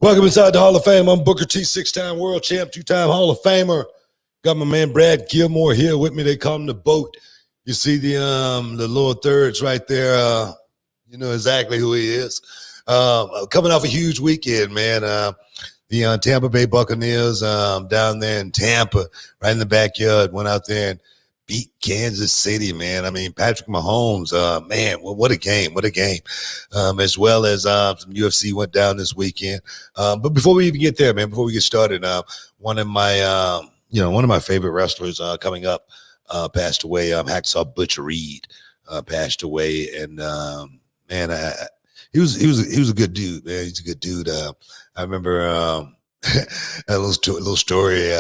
Welcome inside the Hall of Fame. I'm Booker T, 6-time world champ, 2-time Hall of Famer. Got my man Brad Gilmore here with me. They call him the BOAT. You see the lower thirds right there. You know exactly who he is. Coming off a huge weekend, man. The Tampa Bay Buccaneers down there in Tampa, right in the backyard, went out there and beat Kansas City, man. I mean, Patrick Mahomes, man, what a game, what a game. As well as some UFC went down this weekend. But before we even get there, man, before we get started, one of my favorite wrestlers coming up passed away. Hacksaw Butch Reid passed away, and man, he was a good dude, man. He's a good dude. I remember a little story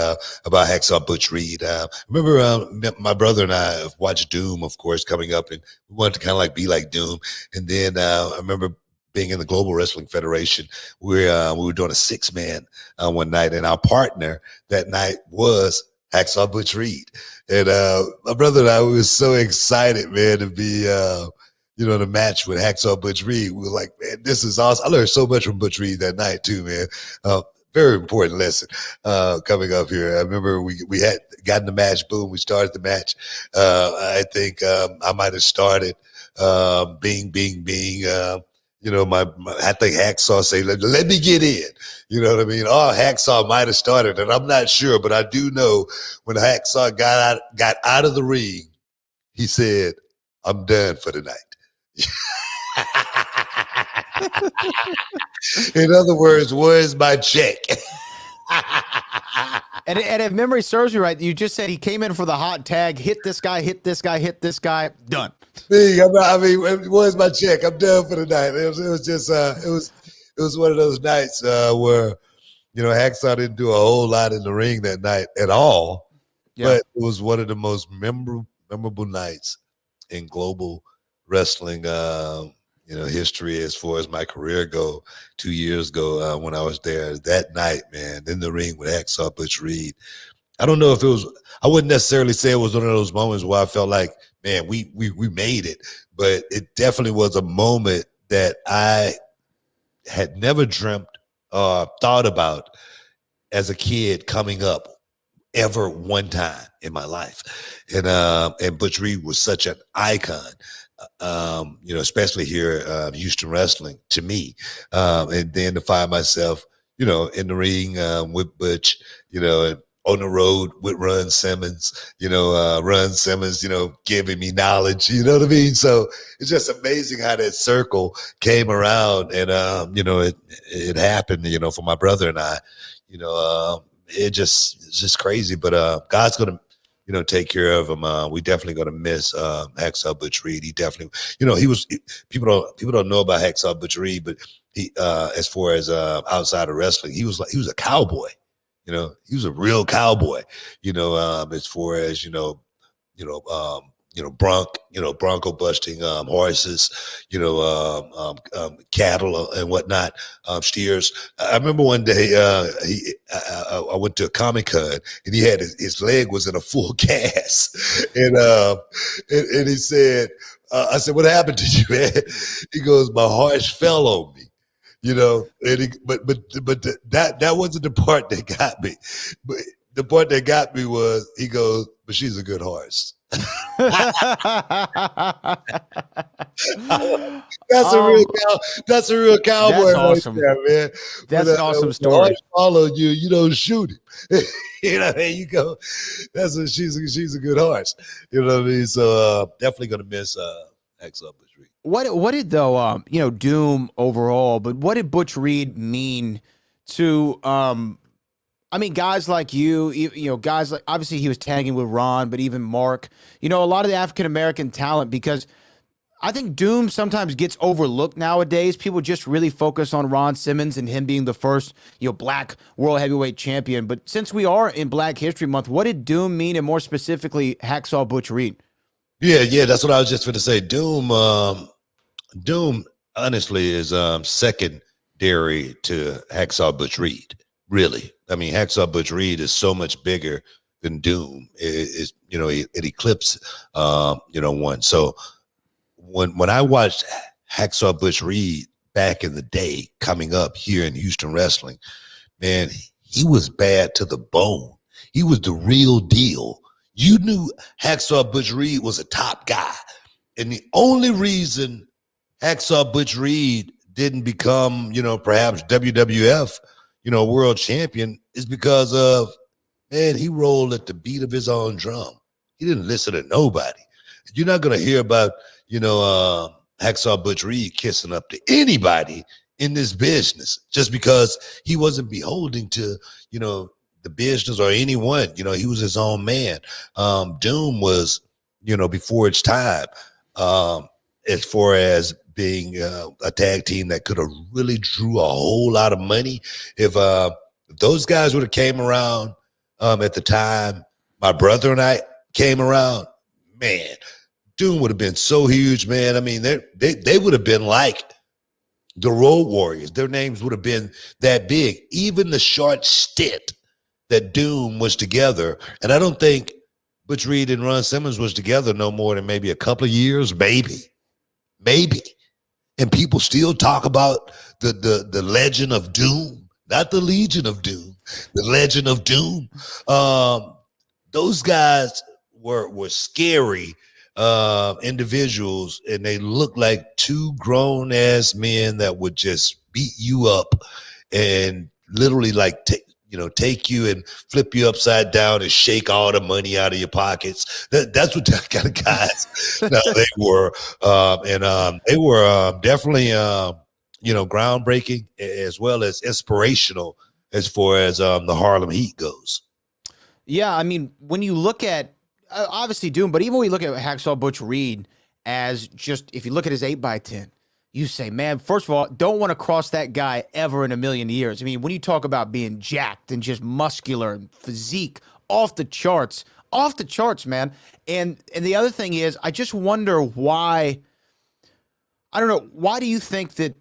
about Hacksaw Butch Reid. I remember my brother and I watched Doom, of course, coming up, and we wanted to kind of like be like Doom. And then I remember being in the Global Wrestling Federation, we were doing a 6-man one night, and our partner that night was Hacksaw Butch Reid. And my brother and I were so excited, man, to be the match with Hacksaw Butch Reid. We were like, man, this is awesome. I learned so much from Butch Reid that night too, man. Very important lesson coming up here. I remember we had gotten the match. Boom, we started the match. I think I might have started bing. I think Hacksaw say, let me get in. You know what I mean? Oh, Hacksaw might have started, and I'm not sure, but I do know when Hacksaw got out of the ring, he said, I'm done for the night. In other words, where's my check? And if memory serves me right, you just said he came in for the hot tag, hit this guy, done. I mean, where's my check? I'm done for the night. It was one of those nights where, Hacksaw didn't do a whole lot in the ring that night at all, but it was one of the most memorable nights in global wrestling history as far as my career go. 2 years ago when I was there that night, man, in the ring with Hacksaw Butch Reid. I don't know if it was, I wouldn't necessarily say it was one of those moments where I felt like, man, we made it, but it definitely was a moment that I had never dreamt or thought about as a kid coming up ever one time in my life. And Butch Reid was such an icon, especially here Houston wrestling to me. And then to find myself, in the ring with Butch, and on the road with Ron Simmons, Ron Simmons, giving me knowledge, you know what I mean? So it's just amazing how that circle came around, and, it happened, for my brother and I, it's just crazy, but God's going to, take care of him. We definitely going to miss Hacksaw Butch Reid. He definitely, people don't know about Hacksaw Butch Reid, but he, as far as outside of wrestling, he was a cowboy. He was a real cowboy. As far as bronco busting horses, cattle and whatnot, steers. I remember one day I went to a Comic-Con, and he had his leg was in a full cast, and he said, I said, what happened to you, man? He goes, my horse fell on me. But that wasn't the part that got me. But the part that got me was, he goes, but she's a good horse. That's a real cowboy. That's awesome, right there, man. That's an awesome story. Follow you, you don't shoot him. There you go. That's what she's a good horse. You know what I mean? So definitely gonna miss Hacksaw Butch Reid. What did though Doom overall, but what did Butch Reid mean to guys like you, guys like, obviously he was tagging with Ron, but even Mark, a lot of the African-American talent, because I think Doom sometimes gets overlooked nowadays. People just really focus on Ron Simmons and him being the first, black world heavyweight champion. But since we are in Black History Month, what did Doom mean, and more specifically, Hacksaw Butch Reid? Yeah, that's what I was just going to say. Doom, honestly, is secondary to Hacksaw Butch Reid. Really, I mean, Hacksaw Butch Reid is so much bigger than Doom. It eclipses one. So when I watched Hacksaw Butch Reid back in the day coming up here in Houston wrestling, man, he was bad to the bone. He was the real deal. You knew Hacksaw Butch Reid was a top guy. And the only reason Hacksaw Butch Reid didn't become, perhaps WWF, world champion is because of, man, he rolled at the beat of his own drum. He didn't listen to nobody. You're not going to hear about, Hacksaw Butch Reid kissing up to anybody in this business just because he wasn't beholden to, the business or anyone. He was his own man. Doom was, before its time, as far as being a tag team that could have really drew a whole lot of money. If those guys would have came around at the time my brother and I came around, man, Doom would have been so huge, man. I mean, they would have been like the Road Warriors. Their names would have been that big. Even the short stint that Doom was together, and I don't think Butch Reid and Ron Simmons was together no more than maybe a couple of years, maybe. And people still talk about the Legend of Doom, not the Legion of Doom, the Legend of Doom. Those guys were scary individuals, and they looked like two grown-ass men that would just beat you up and literally take you and flip you upside down and shake all the money out of your pockets. That's what that kind of guys they were. They were definitely, groundbreaking as well as inspirational as far as the Harlem Heat goes. Yeah, I mean, when you look at, obviously Doom, but even when you look at Hacksaw Butch Reid as just, if you look at his 8x10, you say, man, first of all, don't want to cross that guy ever in a million years. I mean, when you talk about being jacked and just muscular and physique off the charts, man. And the other thing is, I just wonder why, I don't know, why do you think that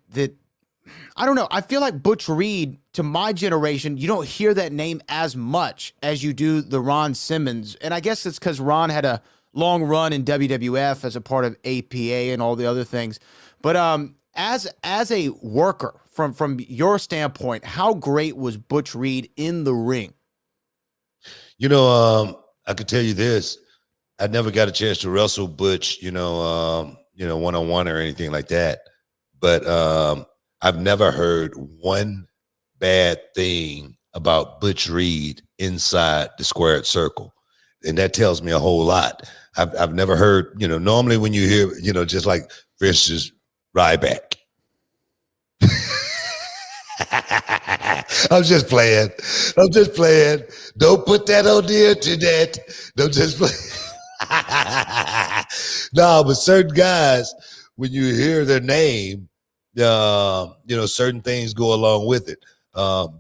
I don't know, I feel like Butch Reid, to my generation, you don't hear that name as much as you do the Ron Simmons. And I guess it's because Ron had a long run in WWF as a part of APA and all the other things. But as a worker, from your standpoint, how great was Butch Reid in the ring? I could tell you this. I never got a chance to wrestle Butch, one-on-one or anything like that. But I've never heard one bad thing about Butch Reid inside the squared circle. And that tells me a whole lot. I've never heard, normally when you hear, just like, for instance, Ryback. I'm just playing. Don't put that on the internet. Don't just play. No, but certain guys, when you hear their name, certain things go along with it.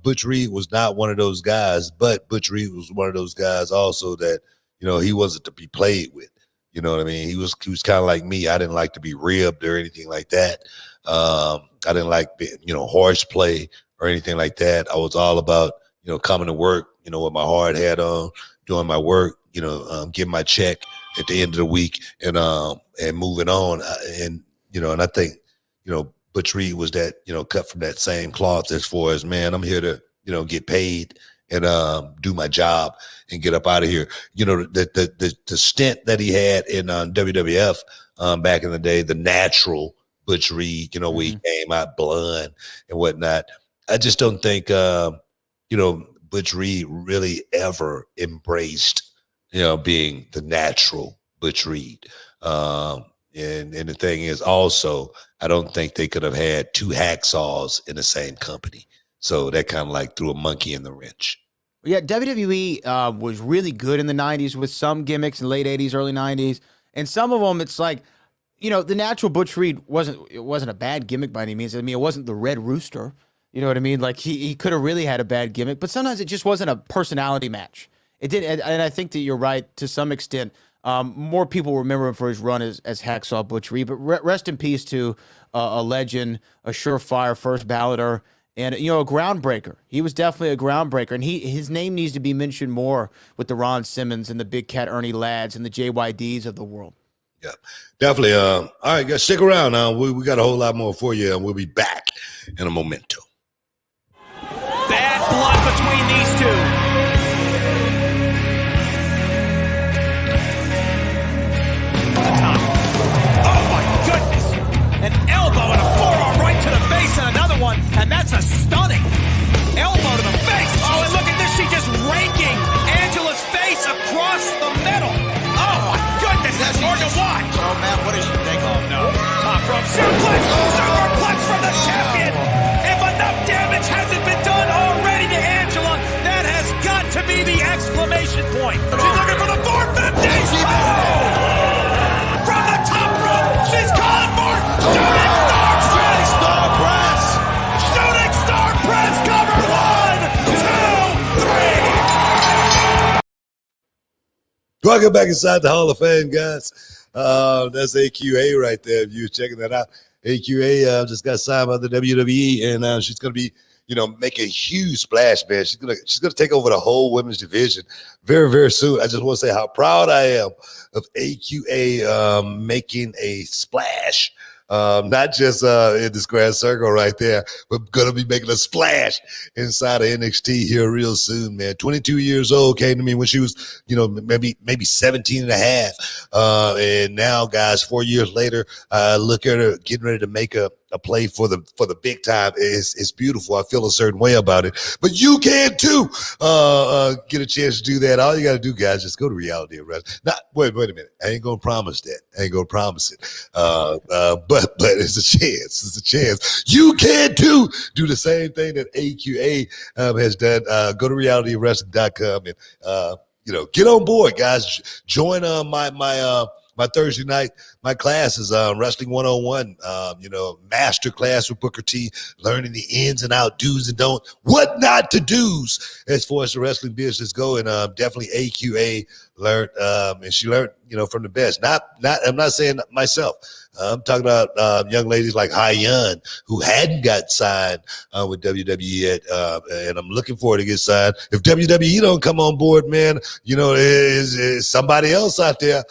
Butch Reid was not one of those guys, but Butch Reid was one of those guys also that, he wasn't to be played with. You know what I mean? He was kind of like me. I didn't like to be ribbed or anything like that. I didn't like, horseplay or anything like that. I was all about, coming to work, with my hard hat on, doing my work, getting my check at the end of the week and moving on. And I think, Butch Reid was that, cut from that same cloth as far as, man, I'm here to, get paid and do my job and get up out of here. The stint that he had in WWF back in the day, the natural Butch Reid, where he came out blood and whatnot. I just don't think, Butch Reid really ever embraced, being the natural Butch Reid. And the thing is also, I don't think they could have had two hacksaws in the same company. So that kind of like threw a monkey in the wrench. Yeah, WWE was really good in the 90s with some gimmicks in late 80s, early 90s. And some of them, it's like, the natural Butch Reid wasn't a bad gimmick by any means. I mean, it wasn't the Red Rooster. You know what I mean? Like, he could have really had a bad gimmick, but sometimes it just wasn't a personality match. It did, and I think that you're right to some extent. More people remember him for his run as Hacksaw Butch Reid, but rest in peace to a legend, a surefire first balloter, and a groundbreaker. He was definitely a groundbreaker, and his name needs to be mentioned more with the Ron Simmons and the Big Cat Ernie Ladds and the JYDs of the world. Definitely. All right, guys, stick around. We got a whole lot more for you, and we'll be back in a momento. Bad blood between these two. The top. Oh my goodness! An elbow and a forearm right to the face, and another one, and that's a stunning elbow to the face. Oh, and look at this! She just raking Angela's face across the middle. Oh my goodness! That's hard to watch. Oh man, what is she thinking? Oh no! Top rope suplex, superplex from the champion. If enough damage hasn't been done already to Angela, that has got to be the exclamation point. She's looking for the 450. Oh! From the top rope, she's calling for shooting star press. Star press. Shooting star press. Cover 1, 2, 3. Welcome back inside the Hall of Fame, guys. That's AQA right there. If you're checking that out, AQA just got signed by the WWE, and she's going to be, make a huge splash, man. She's gonna take over the whole women's division very, very soon. I just want to say how proud I am of AQA making a splash. Not just in this grand circle right there, but gonna be making a splash inside of NXT here real soon, man. 22 years old, came to me when she was, maybe 17 and a half. And now, guys, 4 years later, look at her getting ready to make a play for the big time. It's beautiful. I feel a certain way about it, but you can too. Get a chance to do that. All you got to do, guys, just go to Reality of Wrestling. Wait a minute. I ain't gonna promise that. I ain't gonna promise it. But it's a chance. It's a chance. You can too. Do the same thing that AQA has done. Go to realityofwrestling.com and get on board, guys. Join my Thursday night, my class is Wrestling 101, master class with Booker T, learning the ins and out, do's and don't, what not to do's as far as the wrestling business go. And definitely AQA learned, and she learned, from the best. I'm not saying myself. I'm talking about young ladies like Hyan, who hadn't got signed with WWE yet, and I'm looking forward to get signed. If WWE don't come on board, man, is somebody else out there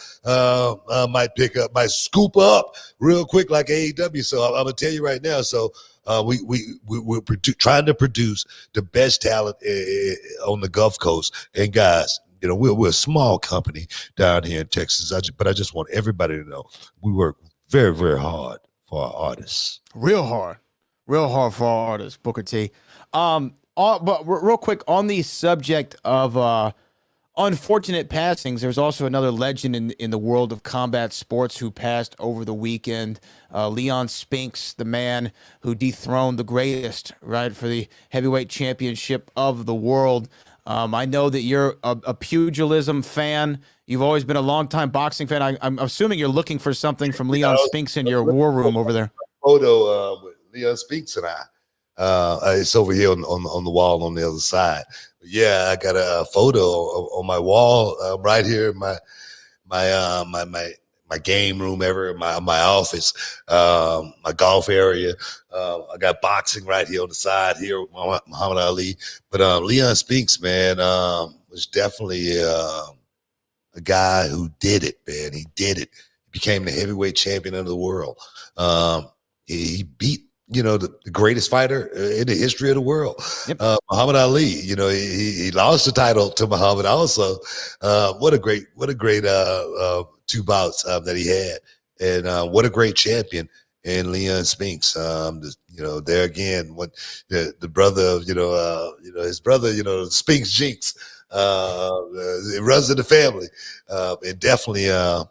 might scoop up real quick like AEW. So I'm gonna tell you right now. So we're trying to produce the best talent on the Gulf Coast, and guys. We're a small company down here in Texas, but I just want everybody to know we work very, very hard for our artists. Real hard for our artists, Booker T. But real quick on the subject of unfortunate passings, there's also another legend in the world of combat sports who passed over the weekend. Leon Spinks, the man who dethroned the greatest, right, for the heavyweight championship of the world. I know that you're a pugilism fan. You've always been a longtime boxing fan. I'm assuming you're looking for something from Leon Spinks in your war room over there. Photo with Leon Spinks and I. It's over here on the wall on the other side. But yeah, I got a photo on my wall right here in my game room my office, my golf area. I got boxing right here on the side here with Muhammad Ali. But Leon Spinks, man, was definitely a guy who did it, man. He did it. He became the heavyweight champion of the world. He beat the greatest fighter in the history of the world. Yep. Muhammad Ali, he lost the title to Muhammad also. What a great two bouts that he had. And what a great champion in Leon Spinks. There again, when the brother of, his brother, Spinks Jinx, it runs in the family. And definitely,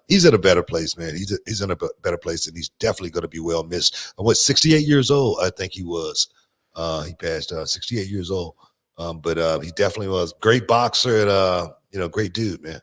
he's in a better place, man. He's in a better place, and he's definitely going to be well missed. 68 years old, I think he was. He passed 68 years old. But he definitely was great boxer and, great dude, man.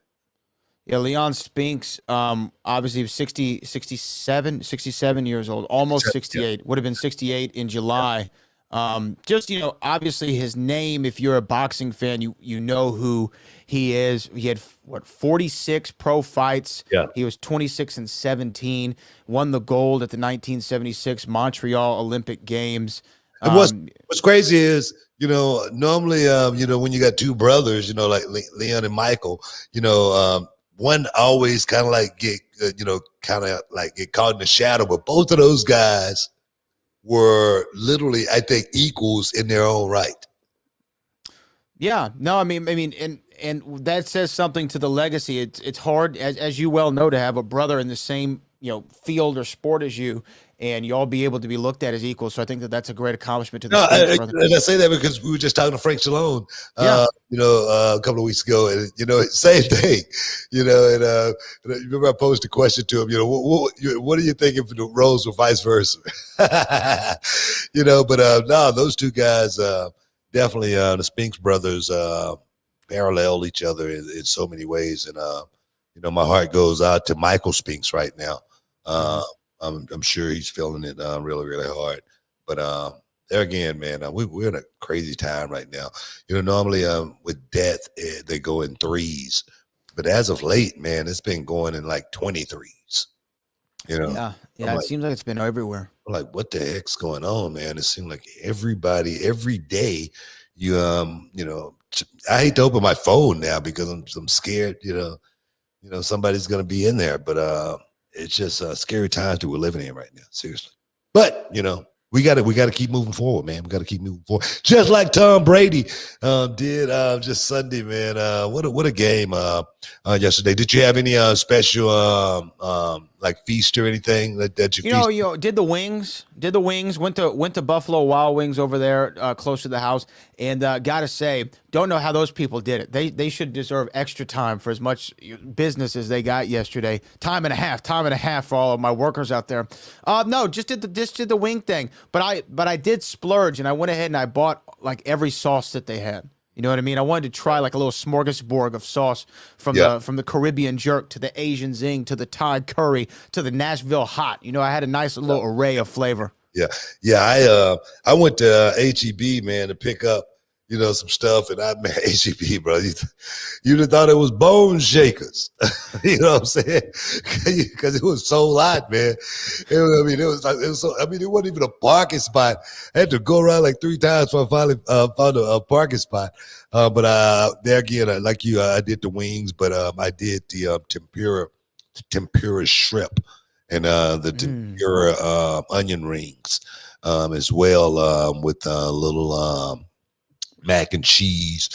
Yeah, Leon Spinks, obviously 67 years old, almost 68, would have been 68 in July. Obviously his name, if you're a boxing fan, you know who he is. He had 46 pro fights. Yeah. He was 26-17, won the gold at the 1976 Montreal Olympic Games. What's crazy is, normally, when you got two brothers, like Leon and Michael, one always kind of like get, kind of like get caught in the shadow. But both of those guys were literally, I think, equals in their own right. Yeah, no, I mean, and that says something to the legacy. It's hard, as you well know, to have a brother in the same field or sport as you, and you all be able to be looked at as equals. So I think that's a great accomplishment to the Spinks brother. And I say that because we were just talking to Frank Stallone, Yeah. a couple of weeks ago, and same thing, and remember I posed a question to him, what do you think if the roles were vice versa? But no, those two guys definitely the Spinks brothers parallel each other in so many ways, and my heart goes out to Michael Spinks right now. I'm sure he's feeling it really, really hard. But there again, man, we're in a crazy time right now. Normally with death, they go in threes. But as of late, man, it's been going in like 23s. Yeah, it seems like it's been everywhere. I'm like, what the heck's going on, man? It seems like everybody, every day, I hate to open my phone now because I'm scared, somebody's going to be in there. But it's just scary times that we're living in right now, seriously. But we got to keep moving forward, man. We got to keep moving forward, just like Tom Brady did just Sunday, man. What a game yesterday. Did you have any special like feast or anything that you did the wings? Went to Buffalo Wild Wings over there close to the house, and gotta say, don't know how those people did it. They should deserve extra time for as much business as they got yesterday. Time and a half for all of my workers out there. No, just did the wing thing. But I did splurge, and I went ahead and I bought like every sauce that they had. You know what I mean? I wanted to try like a little smorgasbord of sauce from the Caribbean jerk to the Asian zing to the Thai curry to the Nashville hot. I had a nice little array of flavor. Yeah. I went to HEB, man, to pick up some stuff, and man, HEB, bro, you'd have thought it was Bone Shakers. You know what I'm saying? Because it was so hot, man. It wasn't even a parking spot. I had to go around like 3 times before I finally found a parking spot. But there again, like you, I did the wings, but I did the tempura shrimp and the tempura onion rings as well, with a little mac and cheese,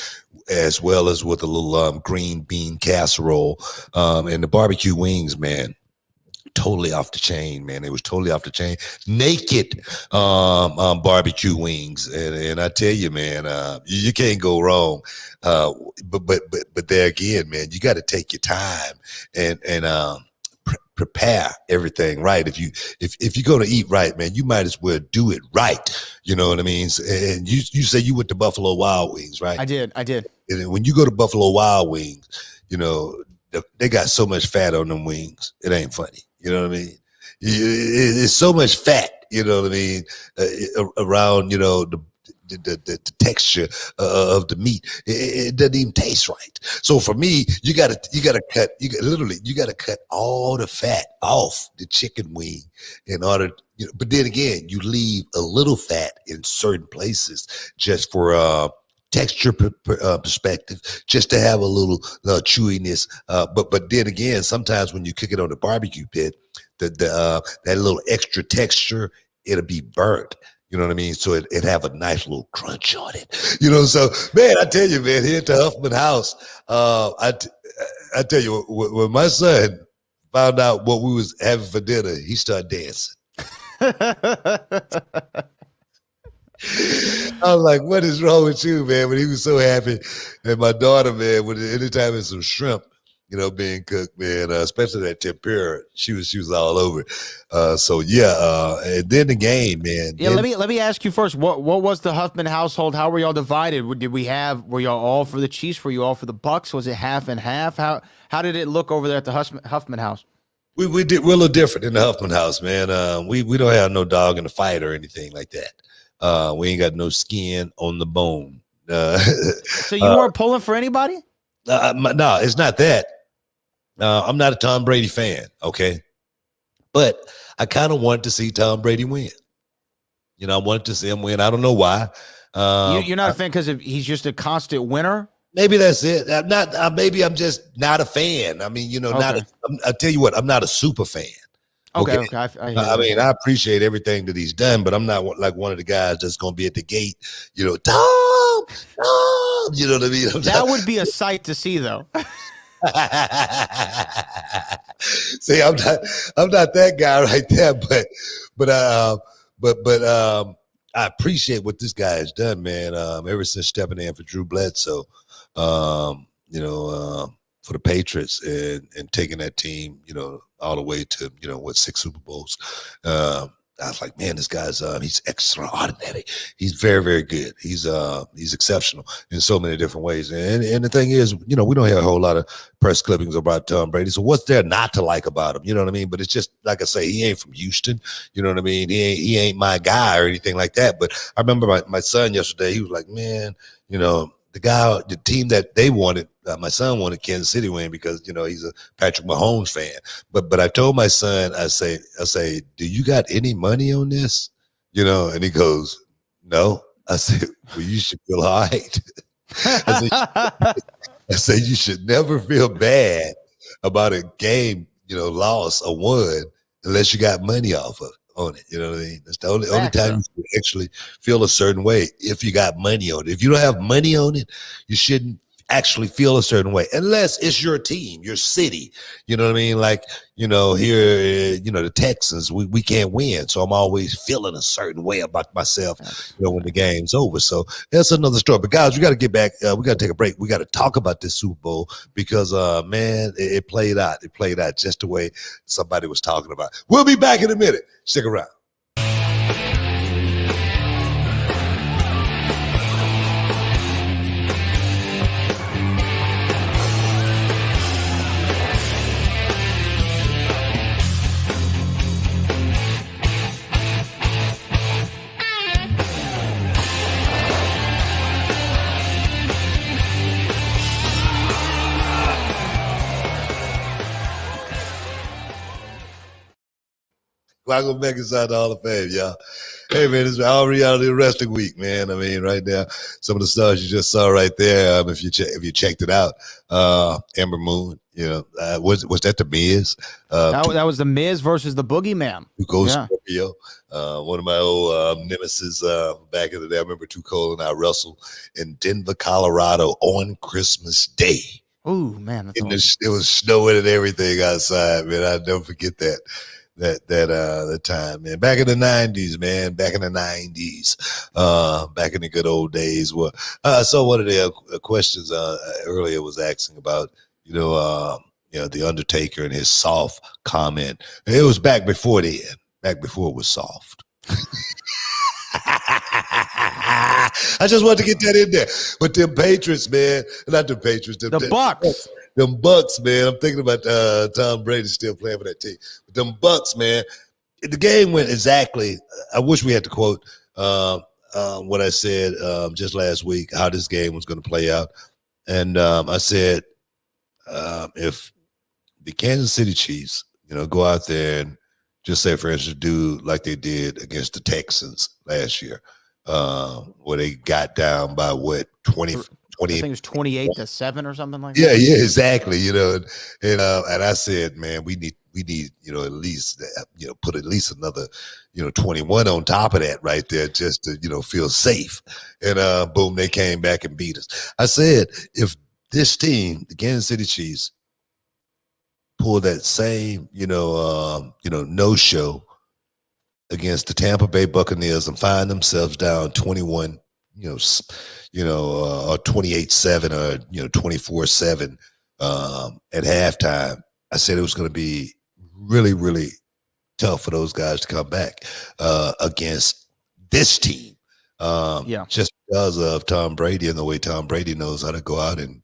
as well as with a little green bean casserole, and the barbecue wings, man, totally off the chain, man. It was totally off the chain. Naked barbecue wings, and I tell you, man, you can't go wrong. But there again, man, you got to take your time and prepare everything right. If you're gonna eat right, man, you might as well do it right. You know what I mean? And you say you went to Buffalo Wild Wings, right? I did. And when you go to Buffalo Wild Wings, they got so much fat on them wings. It ain't funny. You know what I mean? It's so much fat. You know what I mean? Around the texture of the meat, it doesn't even taste right. So for me, you gotta cut all the fat off the chicken wing in order. But then again, you leave a little fat in certain places just for texture perspective, just to have a little chewiness. But then again, sometimes when you cook it on the barbecue pit, that little extra texture, it'll be burnt. You know what I mean? So it have a nice little crunch on it. So man, I tell you, man, here at the Huffman house, I tell you, when my son found out what we was having for dinner, he started dancing. I was like, what is wrong with you, man? But he was so happy. And my daughter, man, anytime there's some shrimp, being cooked, man, especially that tempura, she was all over it. And then the game, man. Yeah, let me ask you first. What was the Huffman household? How were y'all divided? Were y'all all for the Chiefs? Were you all for the Bucks? Was it half and half? How did it look over there at the Huffman house? We're a little different in the Huffman house, man. We don't have no dog in the fight or anything like that. We ain't got no skin on the bone. So you weren't pulling for anybody? No, it's not that. I'm not a Tom Brady fan, okay? But I kind of wanted to see Tom Brady win. I wanted to see him win. I don't know why. You're not a fan because he's just a constant winner? Maybe that's it. I'm not. Maybe I'm just not a fan. I mean, not. I'll tell you what. I'm not a super fan. Okay. I mean, I appreciate everything that he's done, but I'm not like one of the guys that's going to be at the gate. Tom. You know what I mean? That would be a sight to see, though. See, I'm not that guy right there, but I appreciate what this guy has done, man. Ever since stepping in for Drew Bledsoe, for the Patriots and taking that team, all the way to 6 Super Bowls. I was like, man, this guy's he's extraordinary. He's very, very good. He's exceptional in so many different ways. And the thing is, we don't hear a whole lot of press clippings about Tom Brady. So what's there not to like about him? You know what I mean? But it's just like I say, he ain't from Houston. You know what I mean? He ain't my guy or anything like that. But I remember my son yesterday. He was like, man, the team that they wanted, my son wanted Kansas City win because he's a Patrick Mahomes fan. But I told my son, I say, do you got any money on this? And he goes, no. I said, well, you should feel all right. I said, you should never feel bad about a game, lost or won unless you got money off of on it. You know what I mean? That's the only time you can actually feel a certain way if you got money on it. If you don't have money on it, you shouldn't actually feel a certain way unless it's your team, your city. You know what I mean? Like, here, the Texans, we can't win. So I'm always feeling a certain way about myself, when the game's over. So that's another story. But guys, we got to get back. We got to take a break. We got to talk about this Super Bowl because, man, it played out. It played out just the way somebody was talking about. We'll be back in a minute. Stick around. Welcome back inside the Hall of Fame, y'all. Hey, man, it's All Reality Wrestling Week, man. I mean, right now, some of the stars you just saw right there, if you checked it out, Ember Moon, was that The Miz? That was The Miz versus the Boogeyman. Scorpio, one of my old nemesis back in the day. I remember Too Cold and I wrestled in Denver, Colorado on Christmas Day. Oh, man. It was snowing and everything outside, man. I'll never forget that time, man. Back in the 90s, man. Back in the 90s. Back in the good old days. Well, I saw one of the questions earlier was asking about, the Undertaker and his soft comment. It was back before then. Back before it was soft. I just wanted to get that in there. But them Patriots, man. Not the Patriots. The Bucks. Them Bucks, man. I'm thinking about Tom Brady still playing for that team. But them Bucks, man. The game went exactly. I wish we had to quote what I said just last week, how this game was going to play out. And I said, if the Kansas City Chiefs, go out there and just say, for instance, do like they did against the Texans last year, where they got down by what, 20 I think it was 28-7 or something like that. Yeah, exactly. And I said, man, we need at least put at least another 21 on top of that right there just to feel safe. And boom, they came back and beat us. I said, if this team, the Kansas City Chiefs, pull that same no show against the Tampa Bay Buccaneers and find themselves down 21, or 28-7 or 24-7 at halftime. I said it was going to be really, really tough for those guys to come back against this team. Just because of Tom Brady and the way Tom Brady knows how to go out and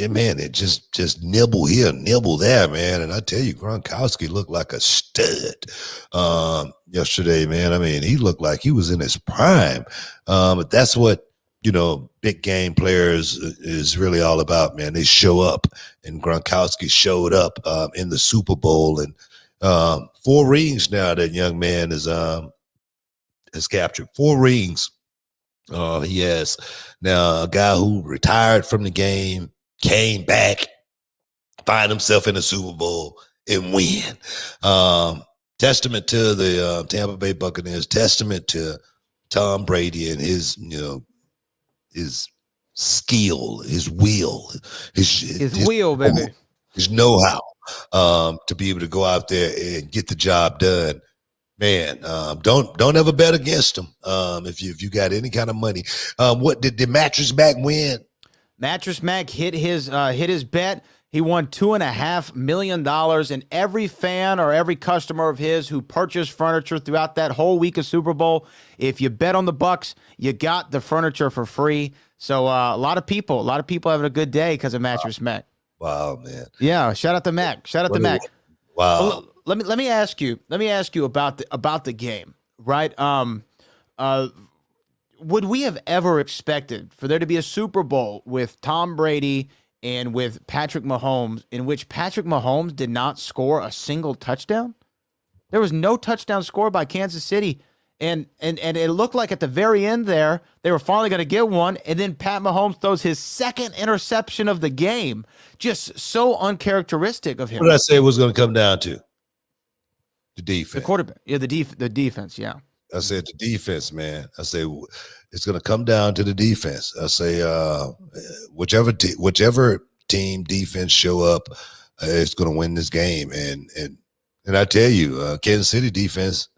man, it just nibble here, nibble there, man. And I tell you, Gronkowski looked like a stud yesterday, man. I mean, he looked like he was in his prime. But that's what, big game players is really all about, man. They show up, and Gronkowski showed up in the Super Bowl. And 4 rings now that young man has captured. 4 rings. He has Now, a guy who retired from the game, came back, find himself in the Super Bowl and win. Testament to the Tampa Bay Buccaneers, testament to Tom Brady and his, his skill, his will, his wheel, baby, his know-how to be able to go out there and get the job done. Man, don't ever bet against him if you got any kind of money. What did Mattress Mac win? Mattress Mac hit his bet. He won $2.5 million, and every fan or every customer of his who purchased furniture throughout that whole week of Super Bowl, if you bet on the Bucs, you got the furniture for free. So a lot of people having a good day because of Mattress Mac. Wow, man. Yeah, shout out to Mac. Shout out to Mac. Wow. Let me ask you about the game, right? Would we have ever expected for there to be a Super Bowl with Tom Brady and with Patrick Mahomes in which Patrick Mahomes did not score a single touchdown? There was no touchdown scored by Kansas City. And it looked like at the very end there, they were finally going to get one. And then Pat Mahomes throws his second interception of the game. Just so uncharacteristic of him. What did I say it was going to come down to? The defense. The quarterback. Yeah, the defense, yeah. I said the defense, man. I say it's going to come down to the defense. I say whichever team defense show up, it's going to win this game. And I tell you, Kansas City defense,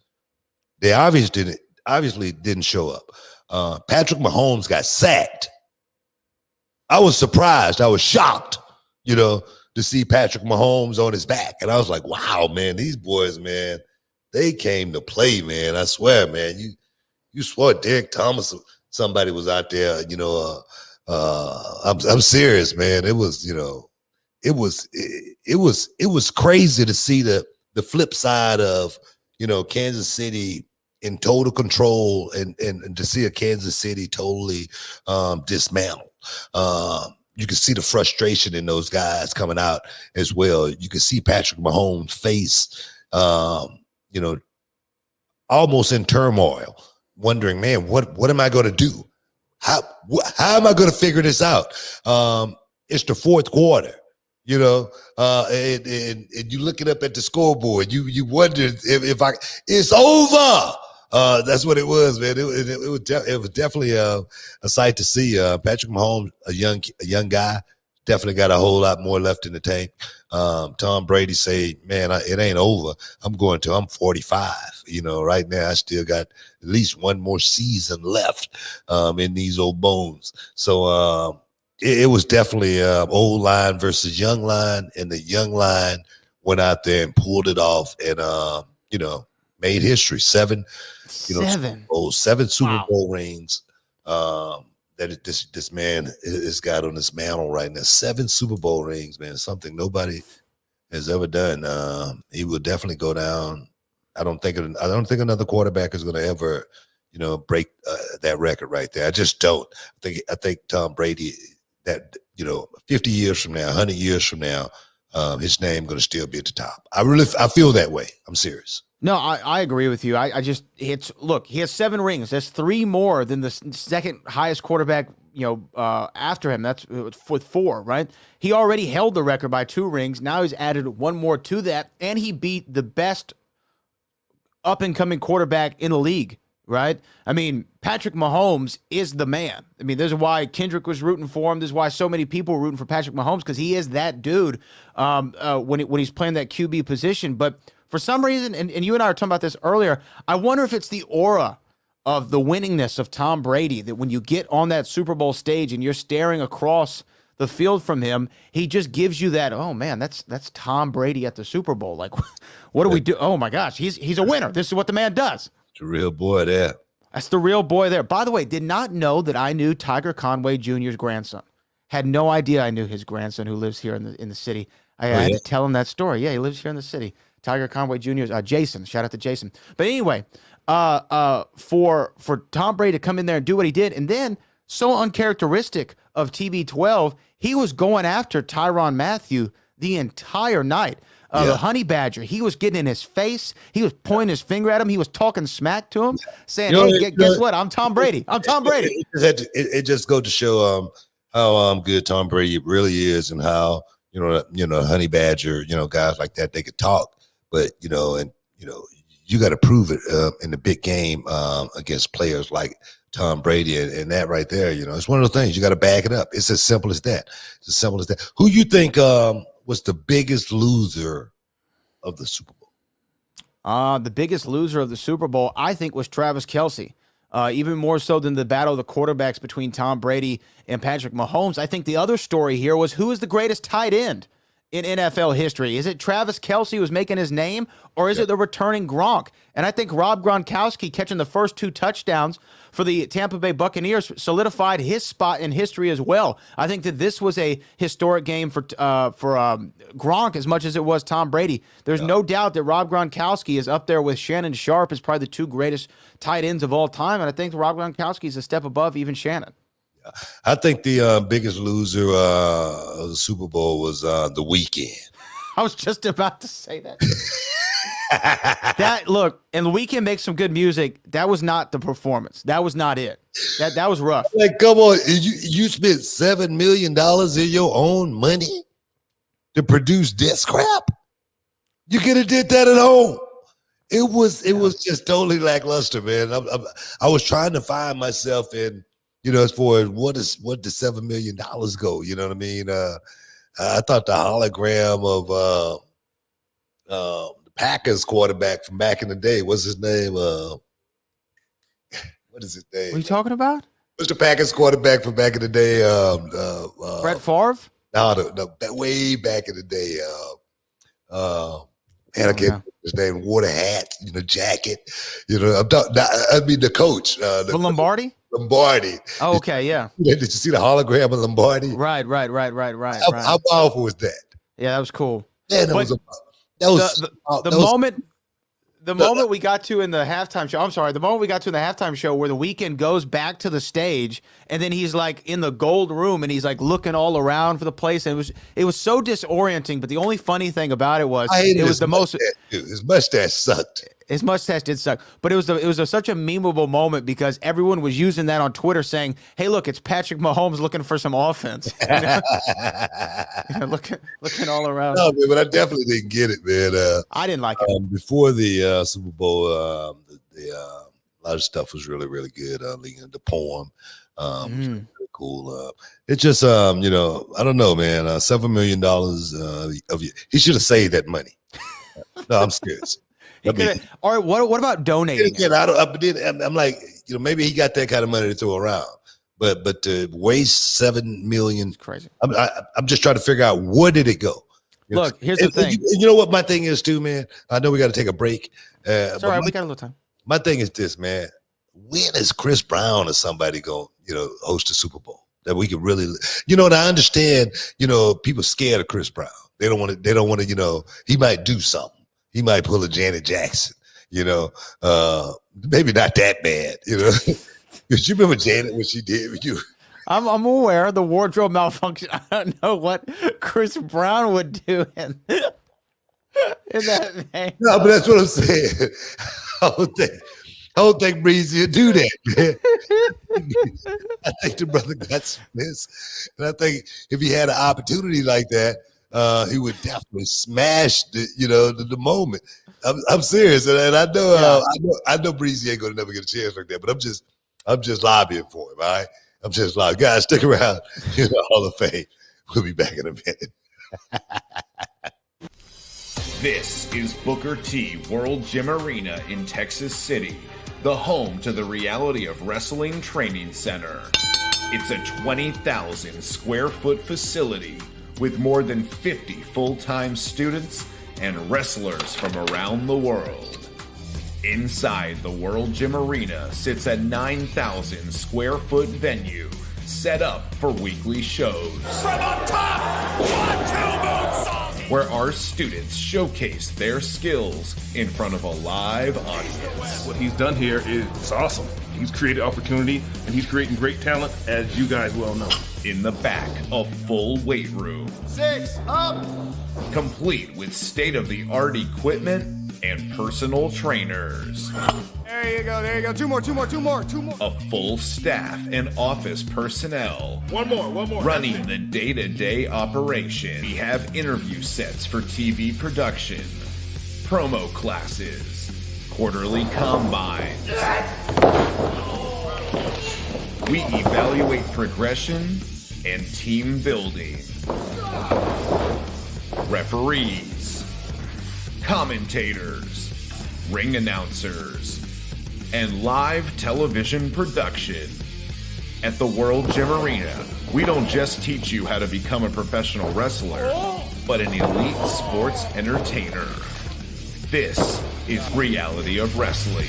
they obviously didn't show up. Patrick Mahomes got sacked. I was surprised. I was shocked, to see Patrick Mahomes on his back. And I was like, wow, man, these boys, man, they came to play, man. I swear, man. You swore Derrick Thomas, somebody was out there, I'm serious, man. It was, it was crazy to see the flip side of, Kansas City in total control and to see a Kansas City totally dismantled. You can see the frustration in those guys coming out as well. You can see Patrick Mahomes' face, almost in turmoil, wondering, man, what am I going to do? How am I going to figure this out? It's the fourth quarter, and you looking up at the scoreboard. You wonder if it's over. That's what it was, man. It was definitely a sight to see. Patrick Mahomes, a young guy, definitely got a whole lot more left in the tank. Tom Brady say, man, it ain't over. I'm 45. Right now I still got at least one more season left in these old bones. So it was definitely old line versus young line, and the young line went out there and pulled it off and made history. Seven Super Bowl rings that this man has got on his mantle right now. 7 Super Bowl rings, man. Something nobody has ever done. He will definitely go down. I don't think another quarterback is going to ever, break that record right there. I just don't. I think Tom Brady, that 50 years from now, 100 years from now, his name going to still be at the top. I feel that way. I'm serious. No, I agree with you. Look, he has 7 rings. That's 3 more than the second highest quarterback, after him. That's with 4, right? He already held the record by 2 rings. Now he's added 1 more to that, and he beat the best up-and-coming quarterback in the league, right? I mean, Patrick Mahomes is the man. I mean, this is why Kendrick was rooting for him. This is why so many people were rooting for Patrick Mahomes, because he is that dude when he's playing that QB position. But for some reason, and you and I were talking about this earlier, I wonder if it's the aura of the winningness of Tom Brady, that when you get on that Super Bowl stage and you're staring across the field from him, he just gives you that, oh man, that's Tom Brady at the Super Bowl. Like, what do we do? Oh my gosh, he's a winner. This is what the man does. It's a real boy there. That's the real boy there. By the way, did not know that I knew Tiger Conway Jr.'s grandson. Had no idea I knew his grandson who lives here in the city. I had to tell him that story. Yeah, he lives here in the city. Tiger Conway Jr.'s Jason. Shout out to Jason. But anyway, for Tom Brady to come in there and do what he did, and then so uncharacteristic of TB12, he was going after Tyrann Mathieu the entire night. The honey badger, he was getting in his face. He was pointing his finger at him. He was talking smack to him, saying, "Hey, guess what? I'm Tom Brady. I'm Tom Brady." It just goes to show how good Tom Brady really is, and how honey badger, guys like that, they could talk, but you got to prove it in the big game against players like Tom Brady, and that right there, it's one of those things you got to back it up. It's as simple as that. It's as simple as that. Who you think was the biggest loser of the Super Bowl? The biggest loser of the Super Bowl, I think, was Travis Kelce. Even more so than the battle of the quarterbacks between Tom Brady and Patrick Mahomes. I think the other story here was, who is the greatest tight end in NFL history? Is it Travis Kelce who's making his name, or is it the returning Gronk? And I think Rob Gronkowski catching the first 2 touchdowns for the Tampa Bay Buccaneers solidified his spot in history as well. I think that this was a historic game for Gronk as much as it was Tom Brady. There's no doubt that Rob Gronkowski is up there with Shannon Sharpe as probably the 2 greatest tight ends of all time, and I think Rob Gronkowski is a step above even Shannon. I think the biggest loser of the Super Bowl was The Weeknd. I was just about to say that. Look, and The Weeknd makes some good music. That was not the performance. That was not it. That was rough. Like, come on, you spent $7 million in your own money to produce this crap? You could have did that at home. It was just totally lackluster, man. I was trying to find myself in, as far as what does $7 million go? You know what I mean? I thought the hologram of the Packers quarterback from back in the day, what's his name? What is his name? What are you talking about? What's the Packers quarterback from back in the day? Brett Favre? No, way back in the day. And I can't his name, wore a hat, jacket. The coach. For Lombardi? Lombardi. Oh, okay, yeah. Did you see the hologram of Lombardi? Right. How powerful was that? Yeah, that was cool. Man, the moment we got to in the halftime show, the moment we got to in the halftime show where The Weeknd goes back to the stage and then he's like in the gold room and he's like looking all around for the place, and it was so disorienting. But the only funny thing about it was his mustache sucked. His mustache did suck, but it was such a memeable moment because everyone was using that on Twitter, saying, "Hey, look, it's Patrick Mahomes looking for some offense." Looking all around. No, man, but I definitely didn't get it, man. I didn't like it. Before the Super Bowl, a lot of stuff was really, really good. The poem was really cool. It's just, I don't know, man. $7 million he should have saved that money. No, I'm serious. All right, what about donating? I'm like, maybe he got that kind of money to throw around, but to waste $7 million, it's crazy. I'm just trying to figure out, where did it go? Look, here's the thing. You know what my thing is too, man? I know we got to take a break. It's all right, we got a little time. My thing is this, man. When is Chris Brown or somebody going, host a Super Bowl that we can really, and I understand, people scared of Chris Brown. They don't want to, he might do something. He might pull a Janet Jackson, maybe not that bad, Because you remember Janet, what she did with you. I'm aware of the wardrobe malfunction. I don't know what Chris Brown would do in that vein. No, but that's what I'm saying. I don't think Breezy would do that, man. I think the brother got Spinks. And I think if he had an opportunity like that, he would definitely smash the moment. I'm serious, and I know Breezy ain't gonna never get a chance like that. But I'm just lobbying for him. All right, I'm just lobbying. Guys, stick around. Hall of Fame. We'll be back in a minute. This is Booker T World Gym Arena in Texas City, the home to the Reality of Wrestling Training Center. It's a 20,000 square foot facility with more than 50 full-time students and wrestlers from around the world. Inside the World Gym Arena sits a 9,000 square foot venue set up for weekly shows. From up top, 1-2 moonsault. where our students showcase their skills in front of a live audience. What he's done here is awesome. He's created opportunity, and he's creating great talent, as you guys well know. In the back, a full weight room. 6 up. Complete with state-of-the-art equipment and personal trainers. There you go. There you go. Two more. A full staff and office personnel. One more. Running the day-to-day operation. We have interview sets for TV production, promo classes, quarterly combines. We evaluate progression and team building. Referees, commentators, ring announcers, and live television production. At the World Gym Arena, we don't just teach you how to become a professional wrestler, but an elite sports entertainer. This is Reality of Wrestling.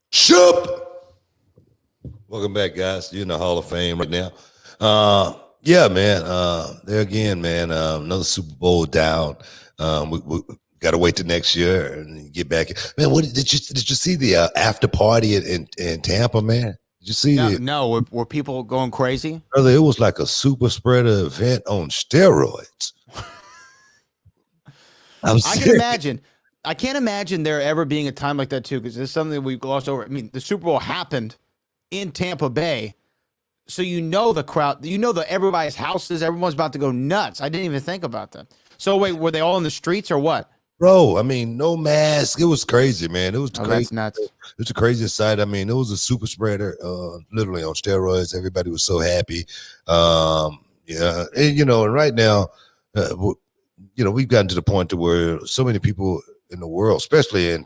Shoop! Welcome back, guys. You're in the Hall of Fame right now. Yeah, man. There again, man. Another Super Bowl down. We got to wait till next year and get back. Man, what did you see the after party in Tampa, man? Did you see it? No, were people going crazy? Brother, it was like a super spreader event on steroids. I can't imagine there ever being a time like that too, because it's something that we've glossed over. I mean, the Super Bowl happened in Tampa Bay, so the crowd, everybody's houses, everyone's about to go nuts. I didn't even think about that. So wait, were they all in the streets or what? Bro, I mean, no mask. It was crazy, man. It was crazy. That's nuts. It was the craziest sight. I mean, it was a super spreader, literally on steroids. Everybody was so happy. Yeah, and and right now, we've gotten to the point to where so many people in the world, especially in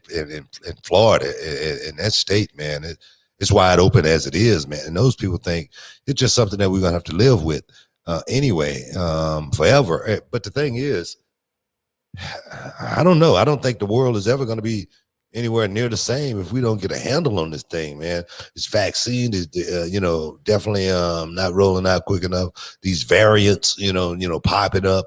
Florida, in that state, man, it's wide open as it is, man. And those people think it's just something that we're gonna have to live with anyway, forever. But the thing is, I don't know. I don't think the world is ever going to be anywhere near the same if we don't get a handle on this thing, man. This vaccine is, definitely not rolling out quick enough. These variants, popping up.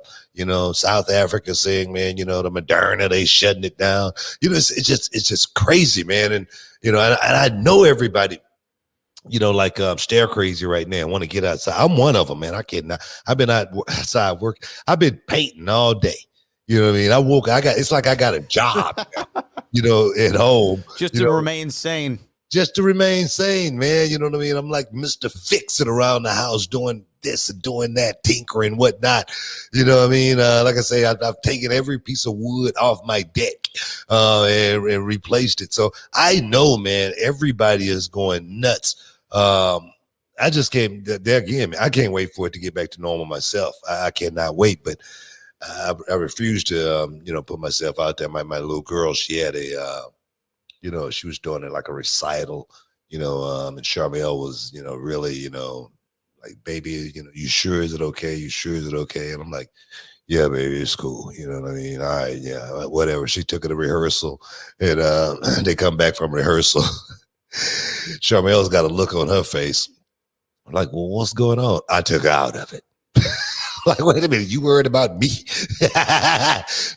South Africa saying, man, the Moderna, they shutting it down. It's just crazy, man. And and I know everybody. Stare crazy right now. I want to get outside. I'm one of them, man. I can't. I've been outside work. I've been painting all day. You know what I mean? It's like I got a job, at home. Just to remain sane. Just to remain sane, man. You know what I mean? I'm like Mr. Fix-It around the house doing this and doing that, tinkering, whatnot. You know what I mean? Like I say, I've taken every piece of wood off my deck and replaced it. So I know, man, everybody is going nuts. I just came there again, man. I can't wait for it to get back to normal myself. I cannot wait, but I refuse to, put myself out there. My little girl, she had she was doing it like a recital, and Charmel was, really, like, baby, you sure is it okay? You sure is it okay? And I'm like, yeah, baby, it's cool. You know what I mean? All right, yeah, whatever. She took it to rehearsal, and they come back from rehearsal. Charmel's got a look on her face. I'm like, well, what's going on? I took her out of it. Like, wait a minute, you worried about me?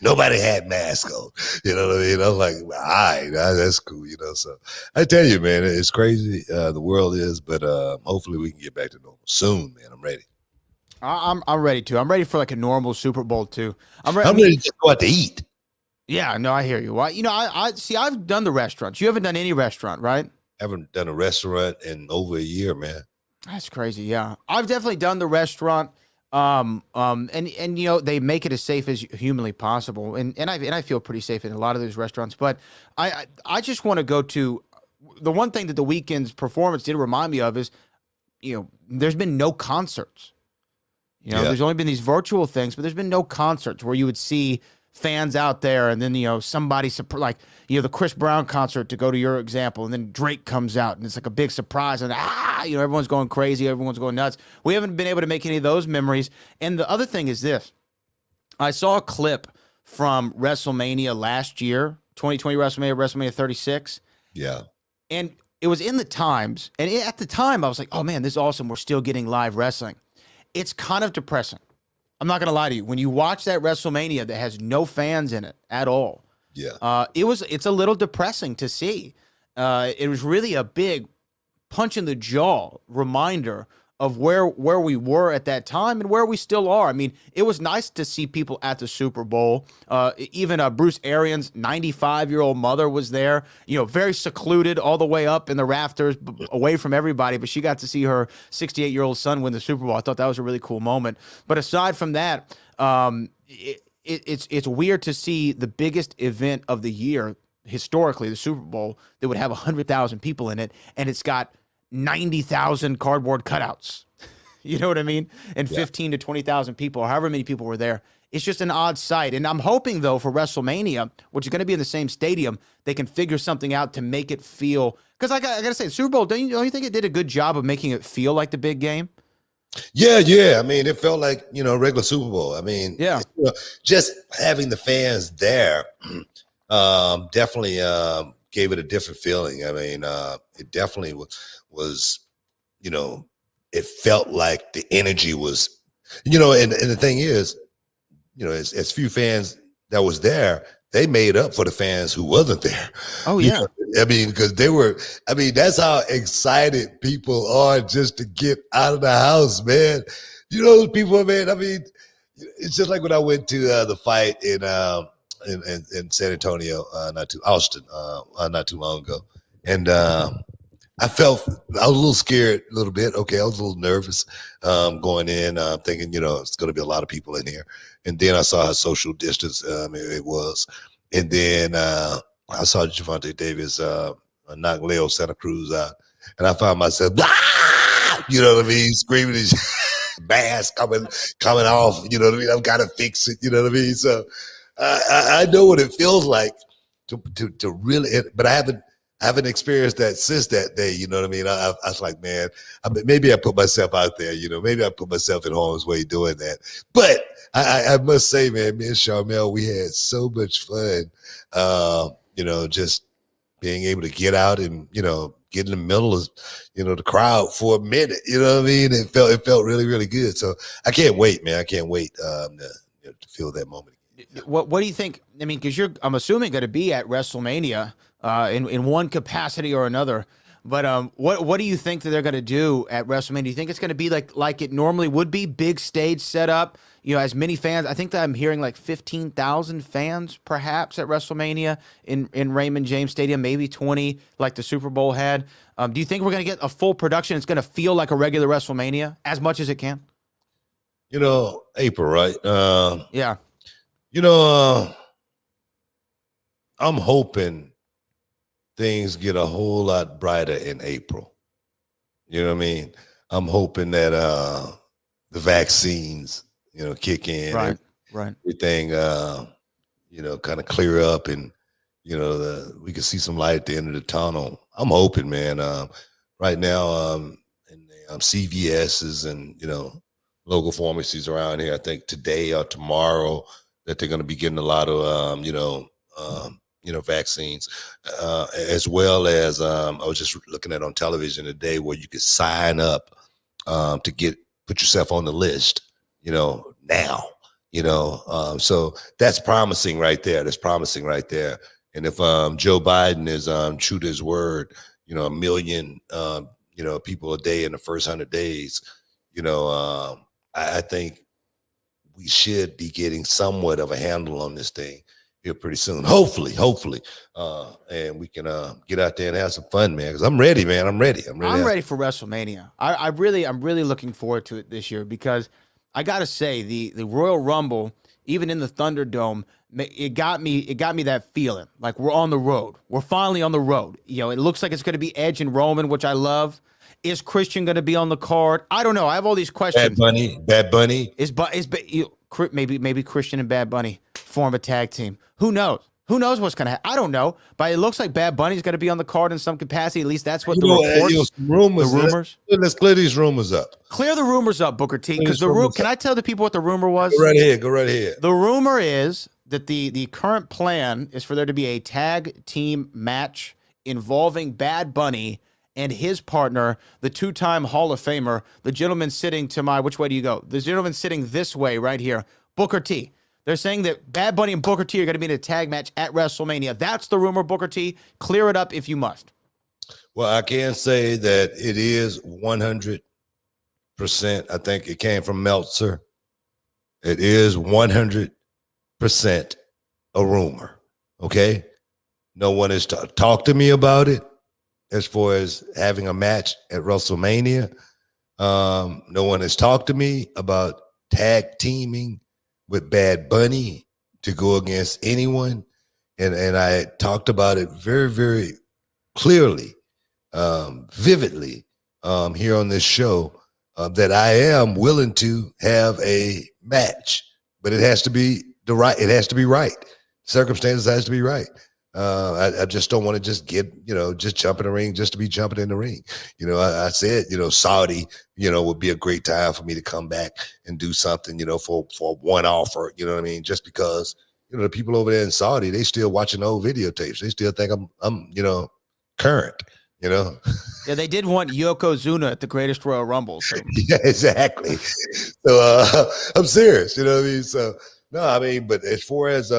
Nobody had masks on. You know what I mean? I'm like, all right, that's cool, So I tell you, man, it's crazy. The world is, but hopefully we can get back to normal soon, man. I'm ready. I'm ready too. I'm ready for like a normal Super Bowl too. I'm ready to just go out to eat. Yeah, no, I hear you. Well, I see. I've done the restaurants. You haven't done any restaurant, right? Haven't done a restaurant in over a year, man. That's crazy. Yeah, I've definitely done the restaurant. And they make it as safe as humanly possible, and I feel pretty safe in a lot of those restaurants. But I just want to go to the one thing that the weekend's performance did remind me of is, there's been no concerts. There's only been these virtual things, but there's been no concerts where you would see fans out there, and then somebody like the Chris Brown concert, to go to your example, and then Drake comes out and it's like a big surprise, and everyone's going crazy, everyone's going nuts. We haven't been able to make any of those memories. And the other thing is this: I saw a clip from WrestleMania last year, 2020 WrestleMania 36. Yeah. And it was in the Times, and at the time I was like, oh man, this is awesome, we're still getting live wrestling. It's kind of depressing. I'm not going to lie to you. When you watch that WrestleMania that has no fans in it at all, it's a little depressing to see. It was really a big punch in the jaw reminder of where we were at that time and where we still are. I mean, it was nice to see people at the Super Bowl. Even Bruce Arians' 95-year-old mother was there, very secluded all the way up in the rafters, away from everybody, but she got to see her 68-year-old son win the Super Bowl. I thought that was a really cool moment. But aside from that, it's weird to see the biggest event of the year, historically, the Super Bowl, that would have 100,000 people in it, and it's got 90,000 cardboard cutouts. You know what I mean? And 15 to 20,000 people, or however many people were there. It's just an odd sight. And I'm hoping, though, for WrestleMania, which is going to be in the same stadium, they can figure something out to make it feel, because I got to say, the Super Bowl, don't you think it did a good job of making it feel like the big game? Yeah. I mean, it felt like, a regular Super Bowl. I mean, just having the fans there definitely gave it a different feeling. I mean, it definitely was, it felt like the energy was, and the thing is, as few fans that was there, they made up for the fans who wasn't there. Oh, yeah. I mean, because that's how excited people are just to get out of the house, man. Those people, man, I mean, it's just like when I went to the fight in San Antonio, Austin, not too long ago. And I was a little scared a little bit. Okay, I was a little nervous going in, thinking, it's going to be a lot of people in here. And then I saw how social distance it was. And then I saw Gervonta Davis knock Leo Santa Cruz out. And I found myself, screaming his mask coming off. You know what I mean? I've got to fix it. You know what I mean? So I know what it feels like to really, but I haven't experienced that since that day. You know what I mean? I was like, man, maybe I put myself out there. Maybe I put myself in harm's way doing that. But I must say, man, me and Charmel, we had so much fun. Just being able to get out and get in the middle of the crowd for a minute. You know what I mean? It felt really, really good. So I can't wait, man. I can't wait to feel that moment. What do you think? I mean, because I'm assuming going to be at WrestleMania in one capacity or another. But what do you think that they're going to do at WrestleMania? Do you think it's going to be like it normally would be, big stage set up, as many fans? I think that I'm hearing like 15,000 fans perhaps at WrestleMania in Raymond James Stadium, maybe 20 like the Super Bowl had. Do you think we're going to get a full production? It's going to feel like a regular WrestleMania as much as it can? April, right? Yeah. I'm hoping things get a whole lot brighter in April. You know what I mean? I'm hoping that the vaccines, kick in. Right. Everything, kind of clear up, and we can see some light at the end of the tunnel. I'm hoping, man. Right now, in CVS's and local pharmacies around here, I think today or tomorrow that they're going to be getting a lot of vaccines, as well as I was just looking at on television today where you could sign up to put yourself on the list, now, so that's promising right there. And if Joe Biden is true to his word, 1 million, people a day in the first 100 days, I think we should be getting somewhat of a handle on this thing here pretty soon. Hopefully. And we can get out there and have some fun, man, because I'm ready, man. I'm ready for WrestleMania. I'm really looking forward to it this year, because I got to say the Royal Rumble, even in the Thunderdome, it got me that feeling like we're on the road. We're finally on the road. It looks like it's going to be Edge and Roman, which I love. Is Christian going to be on the card? I don't know. I have all these questions. Bad Bunny. Maybe Christian and Bad Bunny form a tag team. Who knows? Who knows what's going to happen? I don't know, but it looks like Bad Bunny's going to be on the card in some capacity. At least that's what the reports, some rumors, the rumors. Let's clear these rumors up. Clear the rumors up, Booker T. Because can I tell the people what the rumor was? Go right ahead. Go right ahead. The rumor is that the current plan is for there to be a tag team match involving Bad Bunny and his partner, the two-time Hall of Famer, the gentleman sitting to my, which way do you go? The gentleman sitting this way right here, Booker T. They're saying that Bad Bunny and Booker T are going to be in a tag match at WrestleMania. That's the rumor, Booker T. Clear it up if you must. Well, I can say that it is 100%. I think it came from Meltzer. It is 100% a rumor. Okay? No one has talked to me about it as far as having a match at WrestleMania. No one has talked to me about tag teaming with Bad Bunny to go against anyone. And I talked about it very, very clearly, vividly here on this show that I am willing to have a match, but it has to be right. Circumstances has to be right. I just don't want to just just jump in the ring just to be jumping in the ring. I said, Saudi, would be a great time for me to come back and do something, for one offer, you know what I mean? Just because, the people over there in Saudi, they still watching old videotapes. They still think I'm current, Yeah, they did want Yokozuna at the Greatest Royal Rumble. So. Yeah, exactly. So I'm serious, you know what I mean? So, no, I mean, but as far as,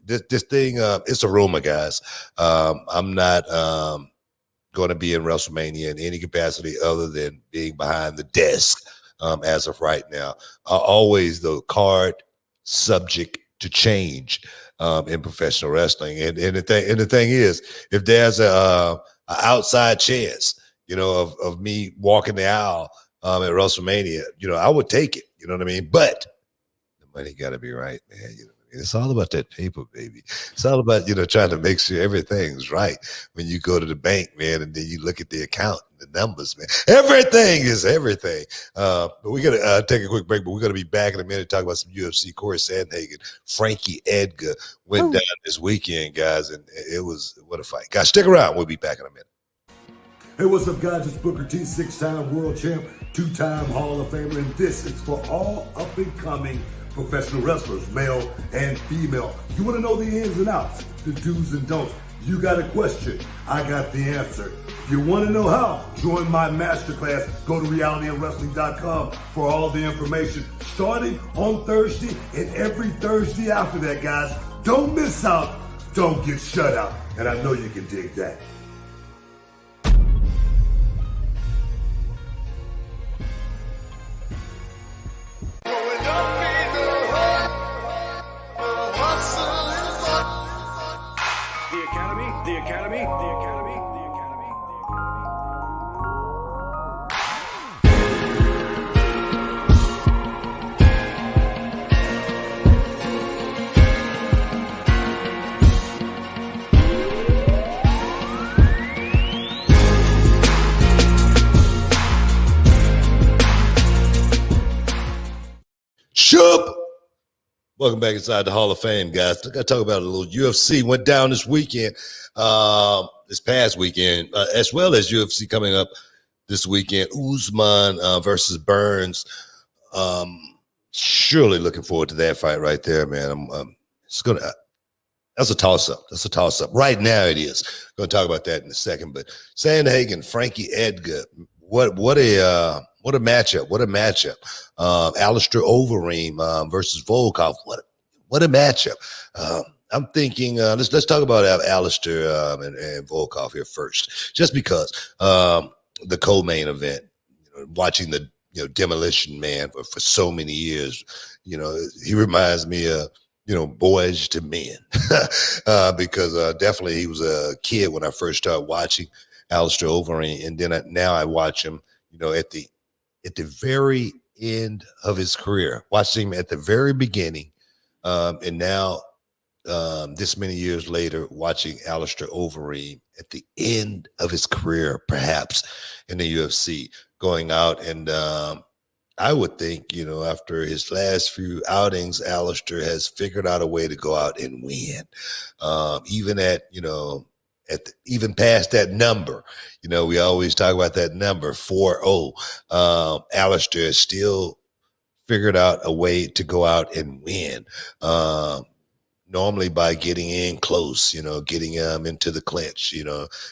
this thing, it's a rumor, guys. I'm not going to be in WrestleMania in any capacity other than being behind the desk as of right now. Always the card subject to change in professional wrestling. And the thing is, if there's a outside chance, of me walking the aisle at WrestleMania, I would take it. You know what I mean? But the money got to be right, man. It's all about that paper, baby. It's all about, trying to make sure everything's right when you go to the bank, man, and then you look at the account and the numbers, man. Everything is everything. But we're going to take a quick break, but we're going to be back in a minute to talk about some UFC. Corey Sandhagen, Frankie Edgar went down this weekend, guys, and what a fight. Guys, stick around. We'll be back in a minute. Hey, what's up, guys? It's Booker T, 6-time world champ, 2-time Hall of Famer, and this is for all up-and-coming professional wrestlers, male and female. You want to know the ins and outs, the do's and don'ts. You got a question, I got the answer. If you want to know how, join my masterclass. Go to realityofwrestling.com for all the information. Starting on Thursday and every Thursday after that, guys. Don't miss out. Don't get shut out. And I know you can dig that. The Academy. Shoop! Welcome back inside the Hall of Fame, guys. I got to talk about a little UFC. Went down this weekend, this past weekend, as well as UFC coming up this weekend. Usman versus Burns. Surely looking forward to that fight right there, man. That's a toss-up. That's a toss-up. Right now it is. Going to talk about that in a second. But Sandhagen, Frankie Edgar, what a matchup. What a matchup. Alistair Overeem versus Volkov. What a matchup. I'm thinking, let's talk about Alistair and Volkov here first, just because the co-main event, watching the Demolition Man for so many years, he reminds me of Boys to Men because definitely he was a kid when I first started watching Alistair Overeem, and then now I watch him, at the very end of his career, watching him at the very beginning, and now this many years later, watching Alistair Overeem at the end of his career, perhaps in the UFC, going out and I would think, after his last few outings, Alistair has figured out a way to go out and win. Even even past that number, we always talk about that number 4-0. Alistair has still figured out a way to go out and win. Normally by getting in close, getting into the clinch,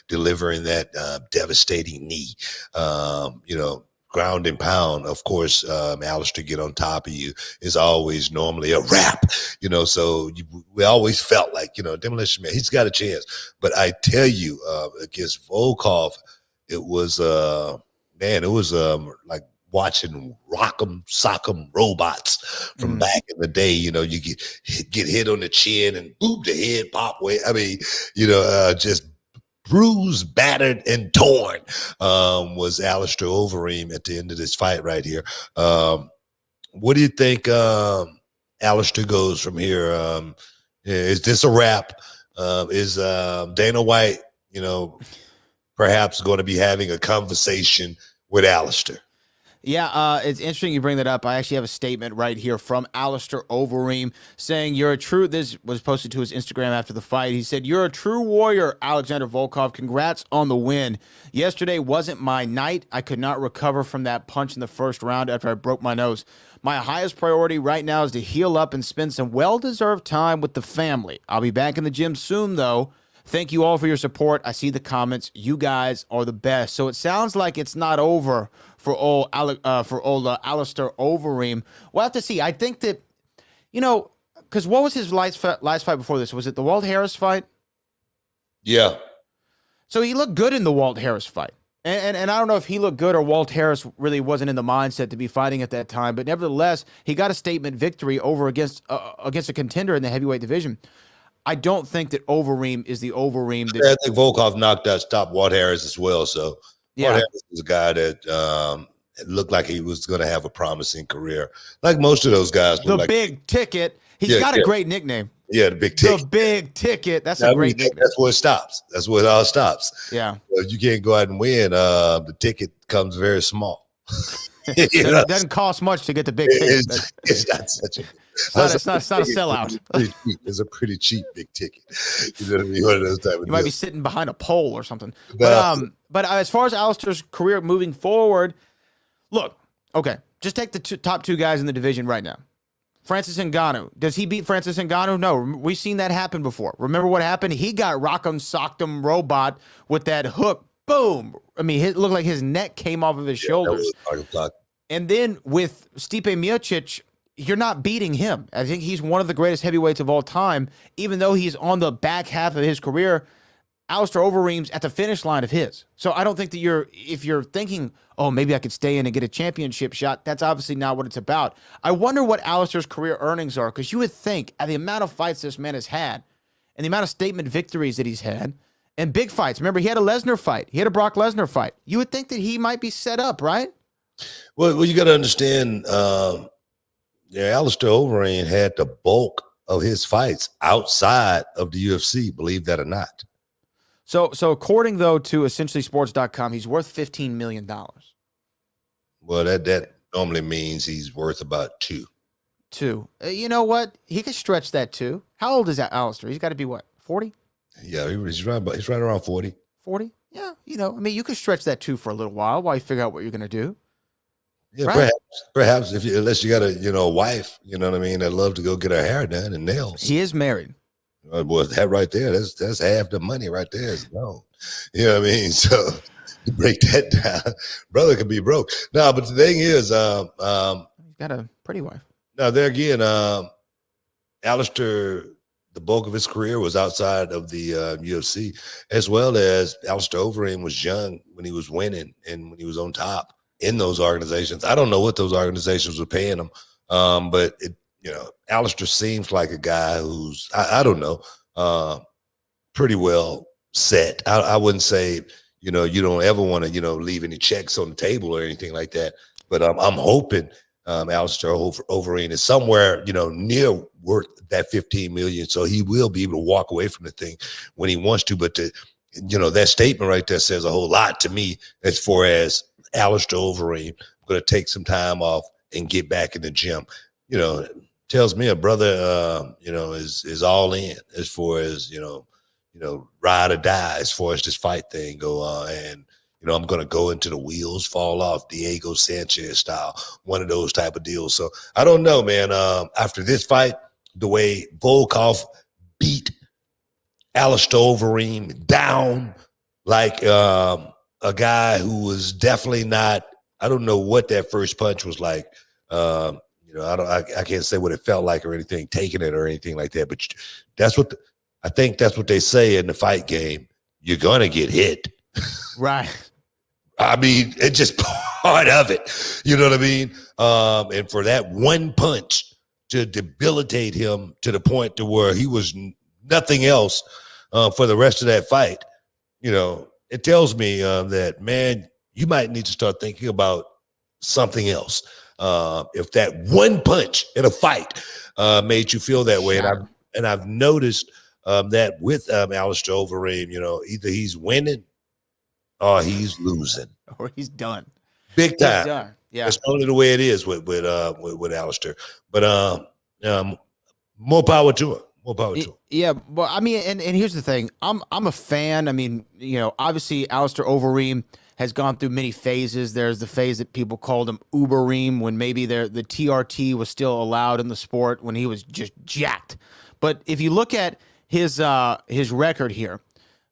delivering that devastating knee, ground and pound. Of course, Alistair get on top of you is always normally a wrap, so we always felt like, Demolition Man, he's got a chance. But I tell you, against Volkov, it was, like watching Rock'em Sock'em Robots from back in the day. You get hit on the chin and boop, the head pop away. I mean, just bruised, battered, and torn was Alistair Overeem at the end of this fight right here. What do you think Alistair goes from here? Is this a wrap? Is Dana White, perhaps going to be having a conversation with Alistair? Yeah, it's interesting you bring that up. I actually have a statement right here from Alistair Overeem saying, this was posted to his Instagram after the fight. He said, "You're a true warrior, Alexander Volkov. Congrats on the win. Yesterday wasn't my night. I could not recover from that punch in the first round after I broke my nose. My highest priority right now is to heal up and spend some well-deserved time with the family. I'll be back in the gym soon, though. Thank you all for your support. I see the comments. You guys are the best." So it sounds like it's not over for old Alistair Overeem. We'll have to see. I think that, because what was his last fight before this? Was it the Walt Harris fight? Yeah. So he looked good in the Walt Harris fight. And I don't know if he looked good or Walt Harris really wasn't in the mindset to be fighting at that time. But nevertheless, he got a statement victory over against a contender in the heavyweight division. I don't think that Overeem is the Overeem. I think Volkov stopped Walt Harris as well. So Walt Harris was a guy that it looked like he was going to have a promising career. Like most of those guys. Big Ticket. He's got a great nickname. Yeah, the Big Ticket. The Big Ticket. That's a great nickname. That's where it stops. That's where it all stops. Yeah. If you can't go out and win, the ticket comes very small. It doesn't cost much to get the Big Ticket. It's not such a... It's not a sellout. It's a pretty cheap big ticket. You know what I mean? One of those type of You might be sitting behind a pole or something. But as far as Alistair's career moving forward, look, okay, just take the top two guys in the division right now. Francis Ngannou. Does he beat Francis Ngannou? No. We've seen that happen before. Remember what happened? He got Rock'em Sock'em Robot with that hook. Boom. I mean, it looked like his neck came off of his shoulders. And then with Stipe Miocic, you're not beating him. I think he's one of the greatest heavyweights of all time, even though he's on the back half of his career. Alistair Overeem's at the finish line of his. So I don't think that if you're thinking, oh, maybe I could stay in and get a championship shot, that's obviously not what it's about. I wonder what Alistair's career earnings are, because you would think at the amount of fights this man has had and the amount of statement victories that he's had and big fights. Remember, he had a Lesnar fight. He had a Brock Lesnar fight. You would think that he might be set up, right? Well, you got to understand, Alistair Overeem had the bulk of his fights outside of the UFC, believe that or not. So according, though, to essentiallysports.com, he's worth $15 million. Well, that normally means he's worth about $2. You know what? He could stretch that too. How old is that Alistair? He's got to be what, 40? Yeah, he's right around 40. 40? Yeah, I mean, you could stretch that too for a little while you figure out what you're going to do. Yeah, right? perhaps unless you got a wife, you know what I mean, that love to go get her hair done and nails. He is married. Well, that right there, that's half the money right there is gone. You know what I mean? So to break that down, brother could be broke. No, but the thing is, he's got a pretty wife. Now there again, Alistair, the bulk of his career was outside of the UFC, as well as Alistair Overeem was young when he was winning and when he was on top in those organizations. I don't know what those organizations were paying him, but Alistair seems like a guy who's, I don't know, pretty well set. I wouldn't say, you don't ever want to, leave any checks on the table or anything like that. But I'm hoping Alistair Overeem is somewhere, near worth that $15 million. So he will be able to walk away from the thing when he wants to. But that statement right there says a whole lot to me as far as Alistair Overeem going to take some time off and get back in the gym. Tells me a brother, is all in as far as, ride or die as far as this fight thing go on. And, I'm going to go into the wheels fall off, Diego Sanchez style, one of those type of deals. So I don't know, man. After this fight, the way Volkov beat Alistair Overeem down like a guy who was definitely not, I don't know what that first punch was like. I can't say what it felt like or anything, taking it or anything like that. But I think that's what they say in the fight game. You're going to get hit. Right. I mean, it's just part of it. You know what I mean? And for that one punch to debilitate him to the point to where he was nothing else for the rest of that fight, it tells me that, man, you might need to start thinking about something else. If that one punch in a fight made you feel that way. And I've noticed that with Alistair Overeem, either he's winning or he's losing. Or he's done. Big time. He's done. Yeah. That's only the way it is with Alistair. But more power to him. More power to him. Yeah, but I mean, and here's the thing. I'm a fan. I mean, obviously Alistair Overeem has gone through many phases. There's the phase that people called him Ubereem, when maybe the TRT was still allowed in the sport, when he was just jacked. But if you look at his record here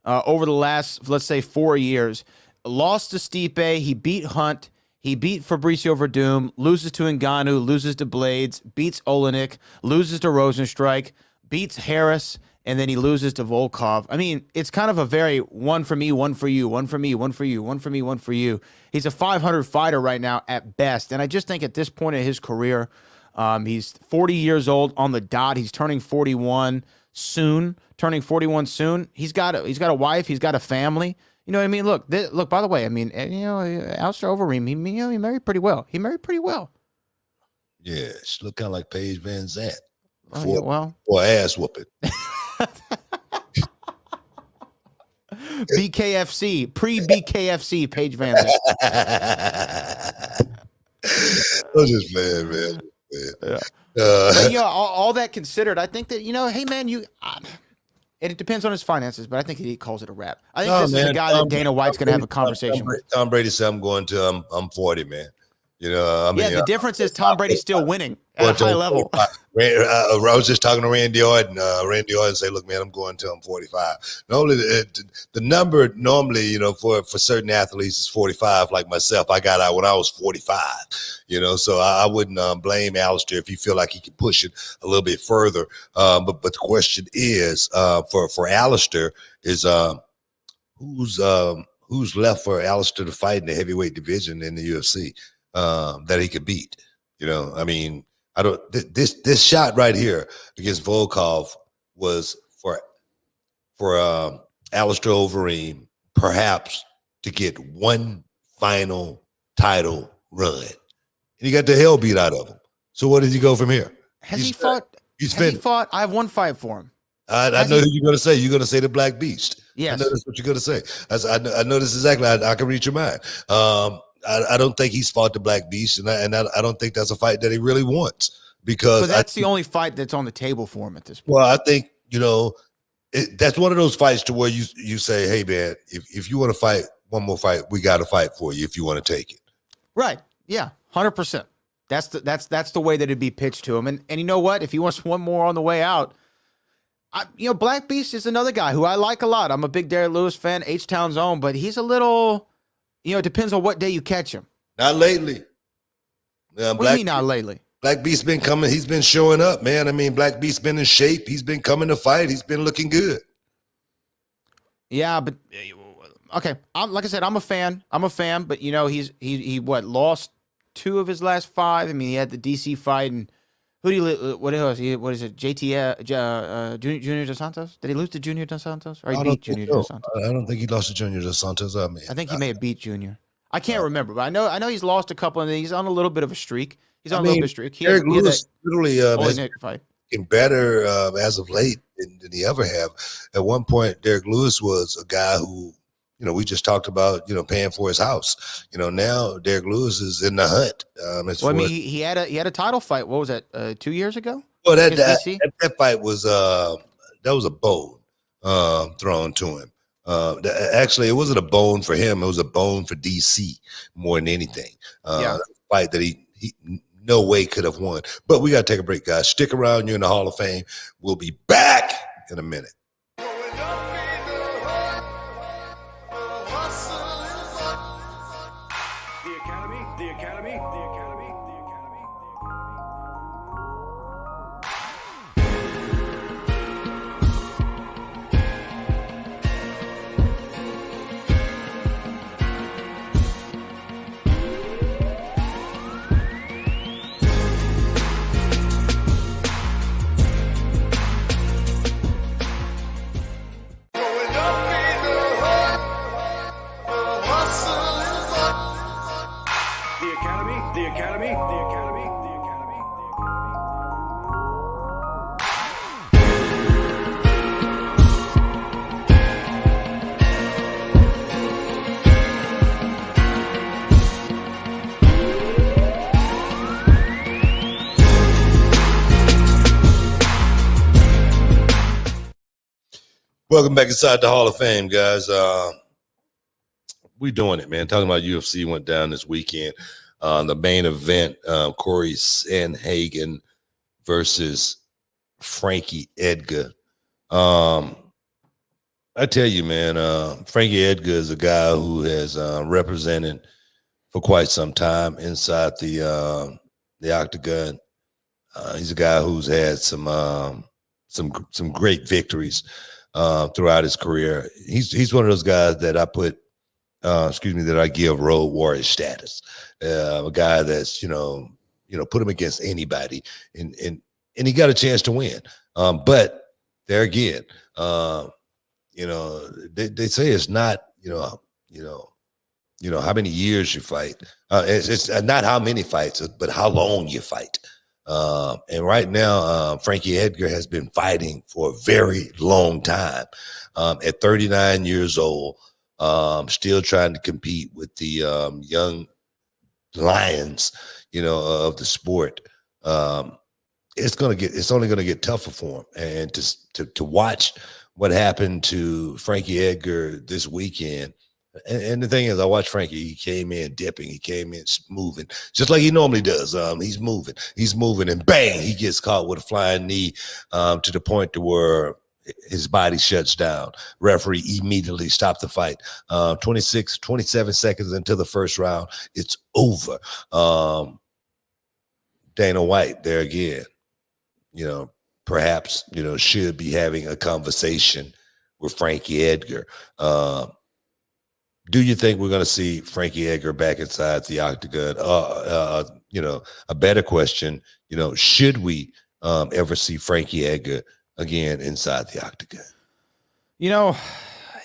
over the last, let's say, 4 years, lost to Stipe, he beat Hunt, he beat Fabricio Verdum, loses to Ngannou, loses to Blades, beats Olenek, loses to Rosenstrike, beats Harris, and then he loses to Volkov. I mean, it's kind of a very one for me, one for you, one for me, one for you, one for me, one for you. He's a 500 fighter right now at best. And I just think at this point in his career, he's 40 years old on the dot. He's turning 41 soon. He's got a wife. He's got a family. You know what I mean? Look. By the way, I mean, Alistair Overeem. He married pretty well. Yeah, she looked kind of like Paige Van Zandt. Or ass whooping. BKFC, pre-BKFC, Paige Van Zandt. I'm just playing, man. Yeah. But, all that considered, I think that, hey, man, and it depends on his finances, but I think he calls it a wrap. I think this is a guy that Dana White's going to have a conversation with. Tom Brady said, I'm 40, man. The difference is Tom Brady's still winning at a high level. I was just talking to Randy Orton. Randy Orton say, "Look, man, I'm going till I'm 45." Normally, the number for certain athletes is 45. Like myself, I got out when I was 45. So I wouldn't blame Alistair if he feel like he can push it a little bit further. But the question is, for Alistair is who's left for Alistair to fight in the heavyweight division in the UFC? That he could beat. I mean, I don't. This shot right here against Volkov was for Alistair Overeem, perhaps to get one final title run, and he got the hell beat out of him. So where does he go from here? Has he fought? I have one fight for him. I know who you're going to say. You're going to say the Black Beast. Yes. I know that's what you're going to say. I know this exactly. I can read your mind. I don't think he's fought the Black Beast, and I don't think that's a fight that he really wants, because that's the only fight that's on the table for him at this point. Well, I think that's one of those fights to where you say, hey man, if you want to fight one more fight, we got to fight for you if you want to take it. Right? Yeah, 100%. That's the way that it'd be pitched to him. And you know what? If he wants one more on the way out, Black Beast is another guy who I like a lot. I'm a big Derrick Lewis fan, H-Town's own, but he's a little. It depends on what day you catch him. Not lately. What do you mean not lately? Black Beast's been coming. He's been showing up, man. I mean, Black Beast's been in shape. He's been coming to fight. He's been looking good. Yeah, but okay. Like I said, I'm a fan. But he lost 2 of his last 5. I mean, he had the DC fight, and what is it? Junior Dos Santos? Did he lose to Junior Dos Santos, or he beat Junior Dos Santos? I don't think he lost to Junior Dos Santos. I think he may have beat Junior. I can't remember, but I know he's lost a couple, and he's on a little bit of a streak. He's on a little bit of a streak. Derrick Lewis literally has fight. Getting better as of late than he ever have. At one point, Derrick Lewis was a guy who, we just talked about, paying for his house. Now Derrick Lewis is in the hunt. He had a title fight. What was that? 2 years ago? Well, that fight was that was a bone thrown to him. Actually, it wasn't a bone for him. It was a bone for DC more than anything. Fight that he no way could have won. But we got to take a break, guys. Stick around. You're in the Hall of Fame. We'll be back in a minute. Welcome back inside the Hall of Fame, guys. We doing it, man. Talking about UFC went down this weekend. The main event, Corey Sandhagen versus Frankie Edgar. I tell you, man, Frankie Edgar is a guy who has represented for quite some time inside the octagon. He's a guy who's had some great victories throughout his career. He's one of those guys that I put, that I give road warrior status. A guy that's put him against anybody, and he got a chance to win. But there again, they say it's not how many years you fight. It's not how many fights, but how long you fight. And right now, Frankie Edgar has been fighting for a very long time. At 39 years old, still trying to compete with the young lions, of the sport. It's only gonna get tougher for him. And to watch what happened to Frankie Edgar this weekend. And the thing is, I watched Frankie. He came in dipping. He came in moving, just like he normally does. He's moving, and bang, he gets caught with a flying knee to the point to where his body shuts down. Referee immediately stopped the fight. 27 seconds into the first round, it's over. Dana White, there again, perhaps, should be having a conversation with Frankie Edgar. Do you think we're going to see Frankie Edgar back inside the octagon? A better question, should we ever see Frankie Edgar again inside the octagon?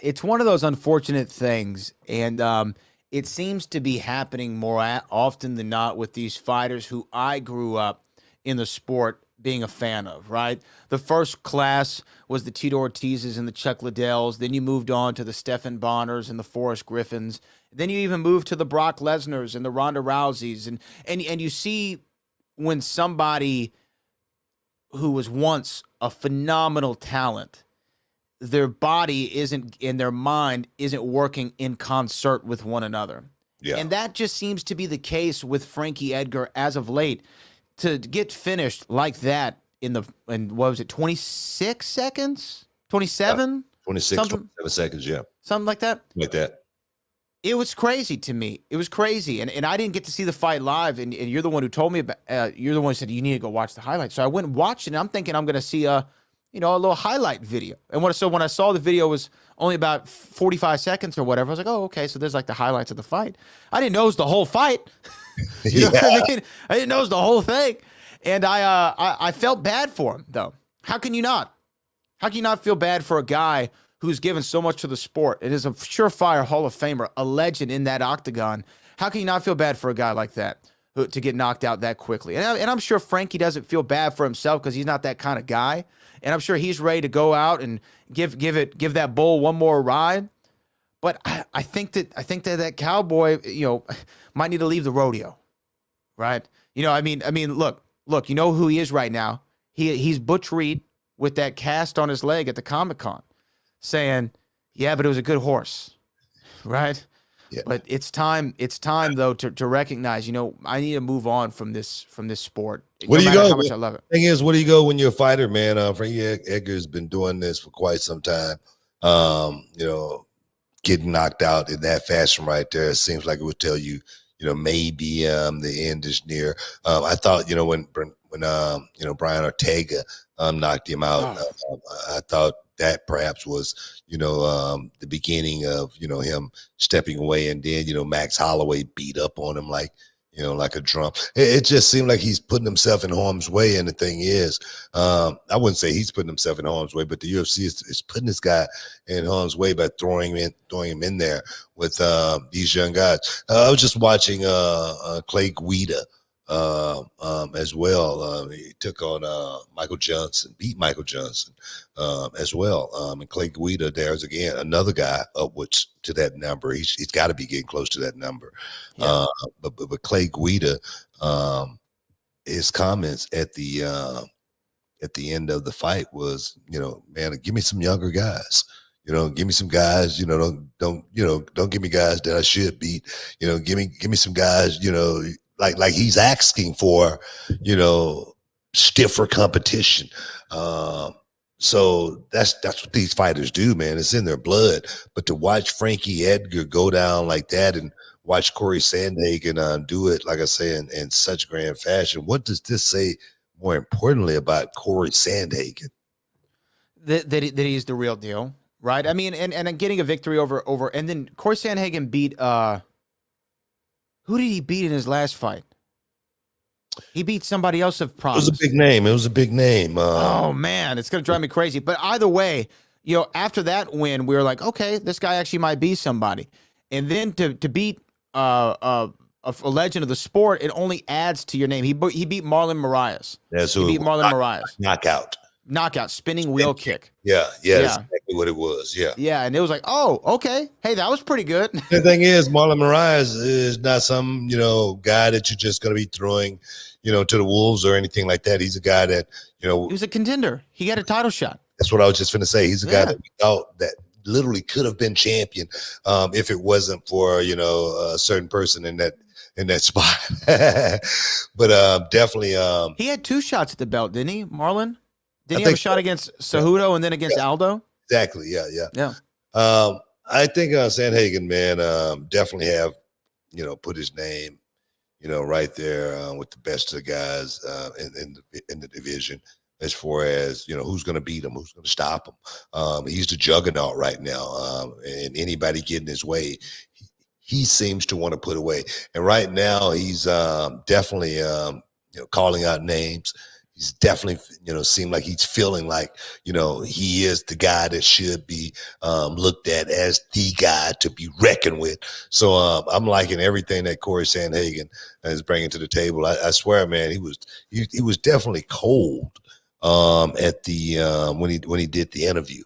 It's one of those unfortunate things, and it seems to be happening more often than not with these fighters who I grew up in the sport being a fan of, right? The first class was the Tito Ortizes and the Chuck Liddells. Then you moved on to the Stephan Bonners and the Forrest Griffins. Then you even moved to the Brock Lesnars and the Ronda Rouseys. And you see when somebody who was once a phenomenal talent, their body isn't, and their mind isn't working in concert with one another. Yeah. And that just seems to be the case with Frankie Edgar as of late. To get finished like that in what was it, 26 seconds? 27? 26, 27 seconds, yeah. Something like that? Like that. It was crazy to me. It was crazy. And I didn't get to see the fight live, and you're the one who told me about you're the one who said you need to go watch the highlights. So I went and watched it, and I'm thinking I'm gonna see a little highlight video. And when I saw the video was only about 45 seconds or whatever, I was like, oh, okay, so there's like the highlights of the fight. I didn't know it was the whole fight. You know what I mean? I didn't know it was the whole thing. And I felt bad for him, though. How can you not? How can you not feel bad for a guy who's given so much to the sport? It is a surefire Hall of Famer, a legend in that octagon. How can you not feel bad for a guy like that to get knocked out that quickly? And I'm sure Frankie doesn't feel bad for himself because he's not that kind of guy. And I'm sure he's ready to go out and give that bull one more ride. But I think that Cowboy, might need to leave the rodeo, right? I mean, look, you know who he is right now. He's Butch Reid with that cast on his leg at the Comic-Con, saying, "Yeah, but it was a good horse," right? Yeah. But it's time though to recognize, I need to move on from this sport. Where do you go? How much I love it. Thing is, where do you go when you're a fighter, man? Frankie Edgar's been doing this for quite some time. Getting knocked out in that fashion right there, it seems like it would tell you, maybe the end is near. I thought, when Brian Ortega knocked him out, I thought that perhaps was, the beginning of, him stepping away, and then, Max Holloway beat up on him like a drum. It just seemed like he's putting himself in harm's way. And the thing is, I wouldn't say he's putting himself in harm's way, but the UFC is putting this guy in harm's way by throwing him in there with these young guys. I was just watching Clay Guida as well. He took on Michael Johnson, beat Michael Johnson as well. And Clay Guida, there's again another guy upwards to that number. He's got to be getting close to that number. Yeah. But Clay Guida, his comments at the end of the fight was, man, give me some younger guys. Give me some guys. Don't give me guys that I should beat. Give me some guys. Like he's asking for, stiffer competition. So that's what these fighters do, man. It's in their blood. But to watch Frankie Edgar go down like that and watch Corey Sandhagen do it, like I say, in such grand fashion, what does this say more importantly about Corey Sandhagen? That he's the real deal, right? I mean, and getting a victory over, and then Corey Sandhagen beat, who did he beat in his last fight? He beat somebody else of promise. It was a big name. Oh man, it's gonna drive me crazy. But either way, after that win, we were like, okay, this guy actually might be somebody. And then to beat a legend of the sport, it only adds to your name. He beat Marlon Moraes. He beat Marlon Moraes. Knockout, spinning wheel kick. Yeah, that's exactly what it was. Yeah, and it was like, oh, okay, hey, that was pretty good. The thing is, Marlon Moraes is not some guy that you're just going to be throwing, to the wolves or anything like that. He's a guy that he was a contender. He got a title shot. That's what I was just going to say. He's a guy that we thought that literally could have been champion if it wasn't for a certain person in that spot. But definitely, he had 2 shots at the belt, didn't he, Marlon? Didn't he have a shot against Cejudo and then against Aldo? Exactly. Yeah. I think Sandhagen, man, definitely have, put his name, right there with the best of the guys in the division as far as, who's going to beat him, who's going to stop him. He's the juggernaut right now, and anybody getting his way, he seems to want to put away. And right now he's definitely, calling out names. He's definitely, seemed like he's feeling like, he is the guy that should be looked at as the guy to be reckoned with. So I'm liking everything that Corey Sandhagen is bringing to the table. I swear, man, he was definitely cold at the when he did the interview.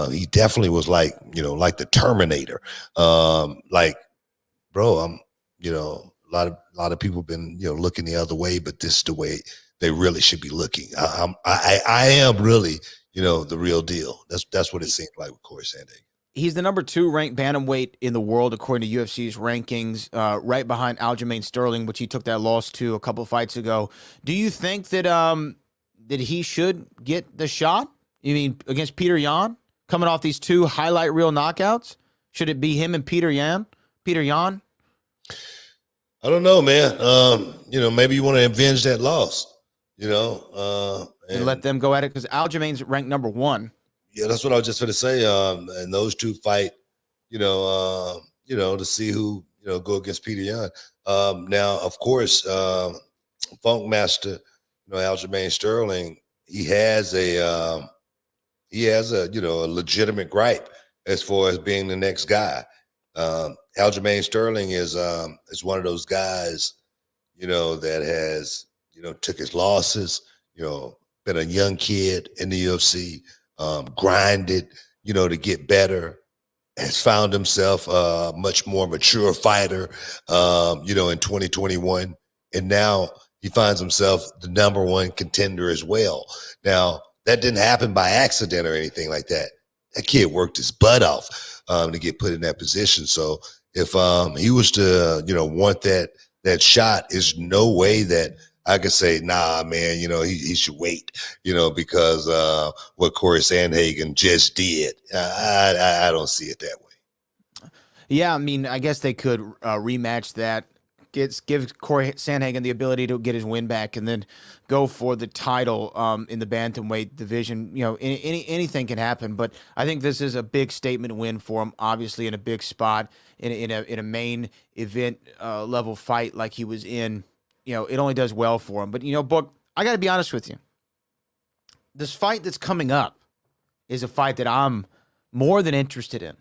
He definitely was like, like the Terminator. Like, bro, I'm, a lot of people have been, looking the other way, but this is the way they really should be looking. I am really, the real deal. That's what it seems like with Corey Sandhagen. He's the number 2 ranked bantamweight in the world, according to UFC's rankings, right behind Germain Sterling, which he took that loss to a couple of fights ago. Do you think that that he should get the shot? You mean against Peter Yan, coming off these 2 highlight reel knockouts? Should it be him and Peter Yan? I don't know, man. Maybe you want to avenge that loss. And let them go at it because Aljamain's ranked number 1. Yeah, that's what I was just going to say. And those 2 fight, to see who, go against Peter Yan. Now, of course, Funk Master, Germain Sterling, he has a legitimate gripe as far as being the next guy. Germain Sterling is one of those guys, that has, took his losses, been a young kid in the UFC, grinded, to get better, has found himself a much more mature fighter, in 2021. And now he finds himself the number one contender as well. Now, that didn't happen by accident or anything like that. That kid worked his butt off to get put in that position. So if he was to, want that shot, there's no way that I could say, nah, man, he should wait, because what Corey Sandhagen just did. I don't see it that way. Yeah, I mean, I guess they could rematch that, give Corey Sandhagen the ability to get his win back, and then go for the title in the bantamweight division. Anything can happen, but I think this is a big statement win for him. Obviously, in a big spot, in a main event level fight like he was in. It only does well for him. But, Book, I got to be honest with you. This fight that's coming up is a fight that I'm more than interested in,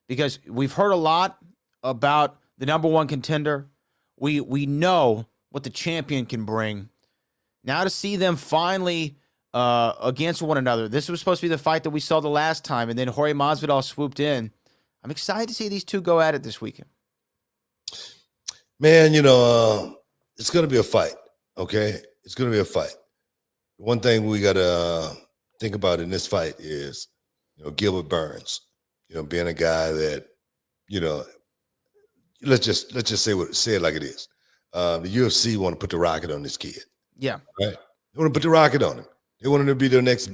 because we've heard a lot about the number one contender. We know what the champion can bring. Now to see them finally against one another. This was supposed to be the fight that we saw the last time, and then Jorge Masvidal swooped in. I'm excited to see these two go at it this weekend. Man, it's going to be a fight, okay? It's going to be a fight. One thing we got to think about in this fight is, Gilbert Burns, being a guy that, let's just say it like it is. The UFC want to put the rocket on this kid. Yeah. Right? They want to put the rocket on him. They want him to be their next,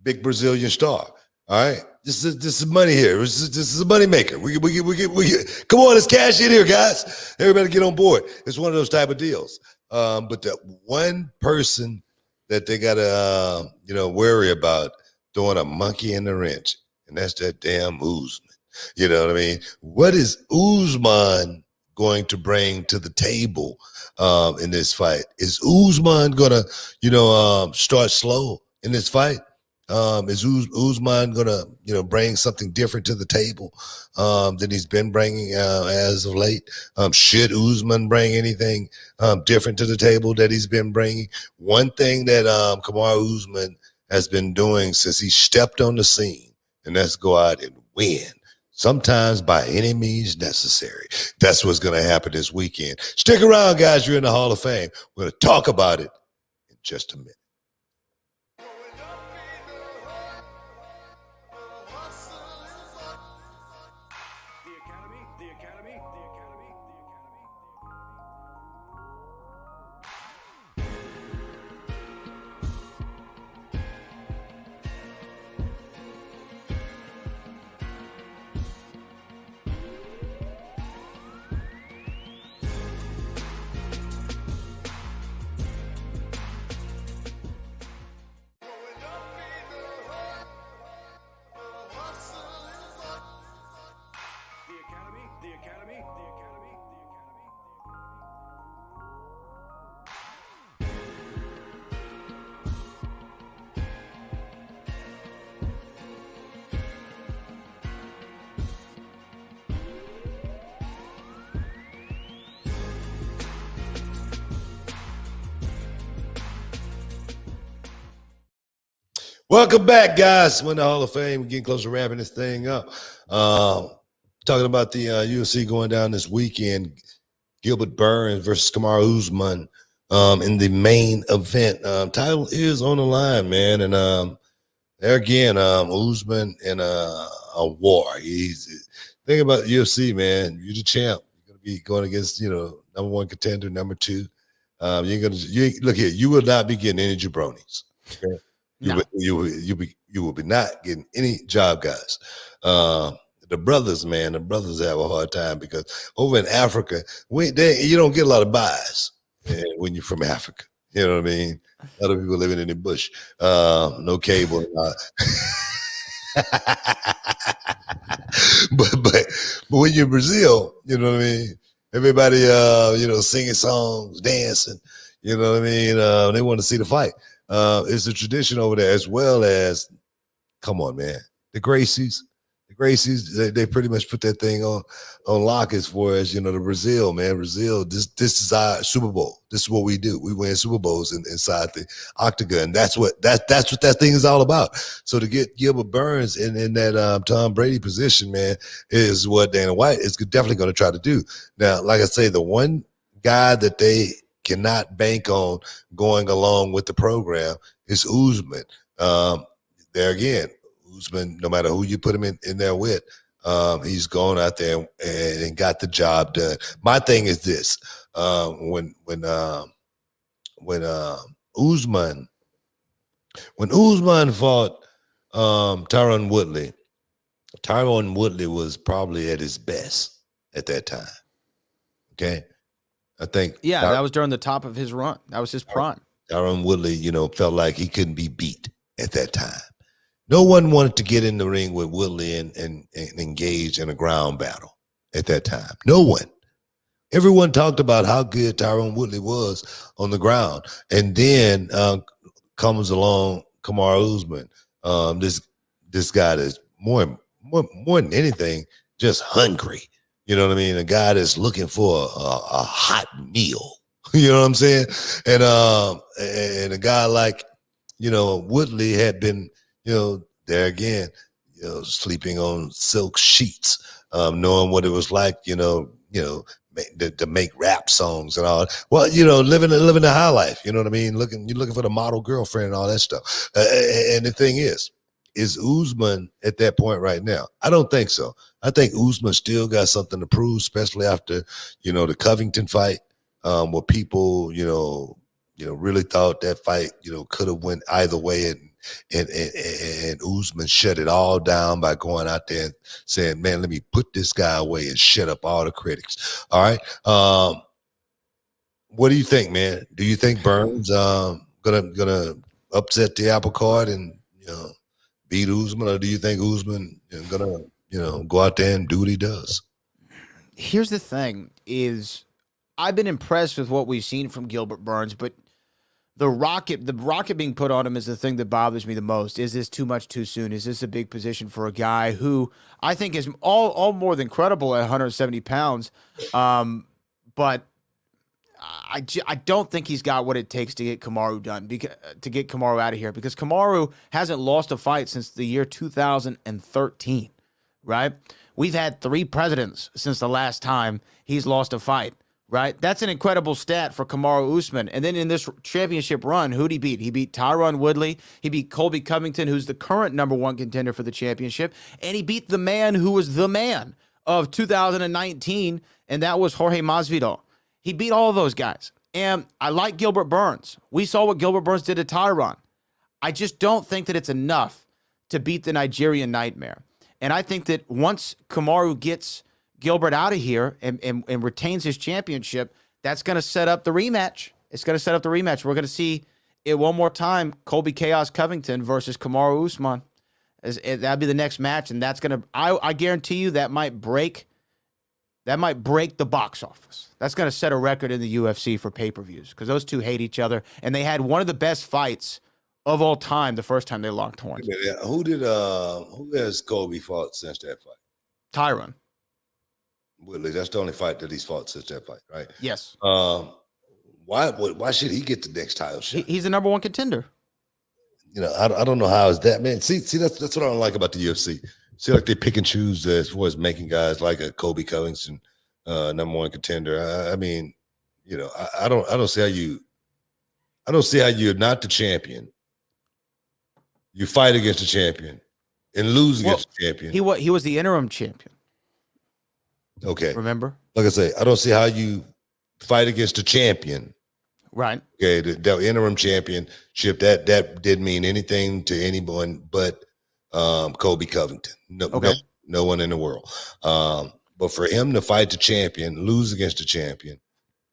big Brazilian star. All right? This is money here. This is a money maker. We come on, let's cash in here, guys. Everybody get on board. It's one of those type of deals. But the one person that they gotta worry about throwing a monkey in the wrench, and that's that damn Usman. You know what I mean? What is Usman going to bring to the table in this fight? Is Usman gonna, start slow in this fight? Is Usman gonna, bring something different to the table than he's been bringing as of late? Should Usman bring anything different to the table that he's been bringing? One thing that Kamaru Usman has been doing since he stepped on the scene, and that's go out and win. Sometimes by any means necessary. That's what's going to happen this weekend. Stick around, guys. You're in the Hall of Fame. We're going to talk about it in just a minute. Welcome back, guys. We're in the Hall of Fame. We're getting close to wrapping this thing up. Talking about the UFC going down this weekend. Gilbert Burns versus Kamaru Usman in the main event. Title is on the line, man. And there again, Usman in a war. Think about UFC, man. You're the champ. You're gonna be going against, number one contender, number two. Look here. You will not be getting any jabronis. Okay? You will be not getting any job guys. The brothers have a hard time because over in Africa, you don't get a lot of buys when you're from Africa. You know what I mean? A lot of people living in the bush, no cable. but when you're in Brazil, you know what I mean? Everybody, singing songs, dancing. You know what I mean? They want to see the fight. It's a tradition over there, as well as, come on, man, the Gracies Gracie's, they pretty much put that thing on lock as far as, the Brazil, man. Brazil, this is our Super Bowl. This is what we do. We win Super Bowls inside the octagon. That's what that thing is all about. So to get Gilbert Burns in that Tom Brady position, man, is what Dana White is definitely going to try to do. Now, like I say, the one guy that they cannot bank on going along with the program is Usman. There again, Usman, no matter who you put him in there with, he's gone out there and got the job done. My thing is this: when Usman fought Tyron Woodley was probably at his best at that time. Okay, I think. Yeah, that was during the top of his run. That was his prime. Tyron Woodley, felt like he couldn't be beat at that time. No one wanted to get in the ring with Woodley and engage in a ground battle at that time. No one. Everyone talked about how good Tyron Woodley was on the ground. And then comes along Kamaru Usman. This guy that's more than anything, just hungry. You know what I mean? A guy that's looking for a hot meal. You know what I'm saying? And a guy like, Woodley had been, there again, sleeping on silk sheets, knowing what it was like, to make rap songs and all. Well, living the high life. You know what I mean? You're looking for the model girlfriend and all that stuff. And the thing is Usman at that point right now? I don't think so. I think Usman still got something to prove, especially after, the Covington fight, where people, really thought that fight, could have went either way, and Usman shut it all down by going out there and saying, man, let me put this guy away and shut up all the critics. All right. What do you think, man? Do you think Burns gonna upset the apple cart and beat Usman, or do you think Usman gonna go out there and do what he does? Here's the thing: is I've been impressed with what we've seen from Gilbert Burns, but the rocket being put on him is the thing that bothers me the most. Is this too much too soon? Is this a big position for a guy who I think is all more than credible at 170 pounds? But I don't think he's got what it takes to get Kamaru done, to get Kamaru out of here, because Kamaru hasn't lost a fight since the year 2013, right? We've had 3 presidents since the last time he's lost a fight. Right? That's an incredible stat for Kamaru Usman. And then in this championship run, who'd he beat? He beat Tyron Woodley. He beat Colby Covington, who's the current #1 contender for the championship. And he beat the man who was the man of 2019, and that was Jorge Masvidal. He beat all of those guys. And I like Gilbert Burns. We saw what Gilbert Burns did to Tyron. I just don't think that it's enough to beat the Nigerian Nightmare. And I think that once Kamaru gets Gilbert out of here and retains his championship, that's going to set up the rematch. It's going to set up the rematch. We're going to see it one more time, Colby Chaos Covington versus Kamaru Usman. That'd be the next match, and that's going to, I guarantee you, that might break the box office. That's going to set a record in the UFC for pay-per-views, because those two hate each other, and they had one of the best fights of all time the first time they locked horns. Who has Colby fought since that fight? Tyron Woodley. That's the only fight that he's fought since that fight, right? Yes. Why should he get the next title shot? He's the #1 contender. I don't know how is that, man. See, that's what I don't like about the UFC. See, like they pick and choose as far as making guys like a Colby Covington #1 contender. I mean, I don't see how you're not the champion. You fight against the champion and lose against the champion. He was the interim champion. Okay. Remember? Like I say, I don't see how you fight against the champion. Right. Okay. The interim championship, that didn't mean anything to anyone but Colby Covington. No one in the world. But for him to fight the champion, lose against the champion,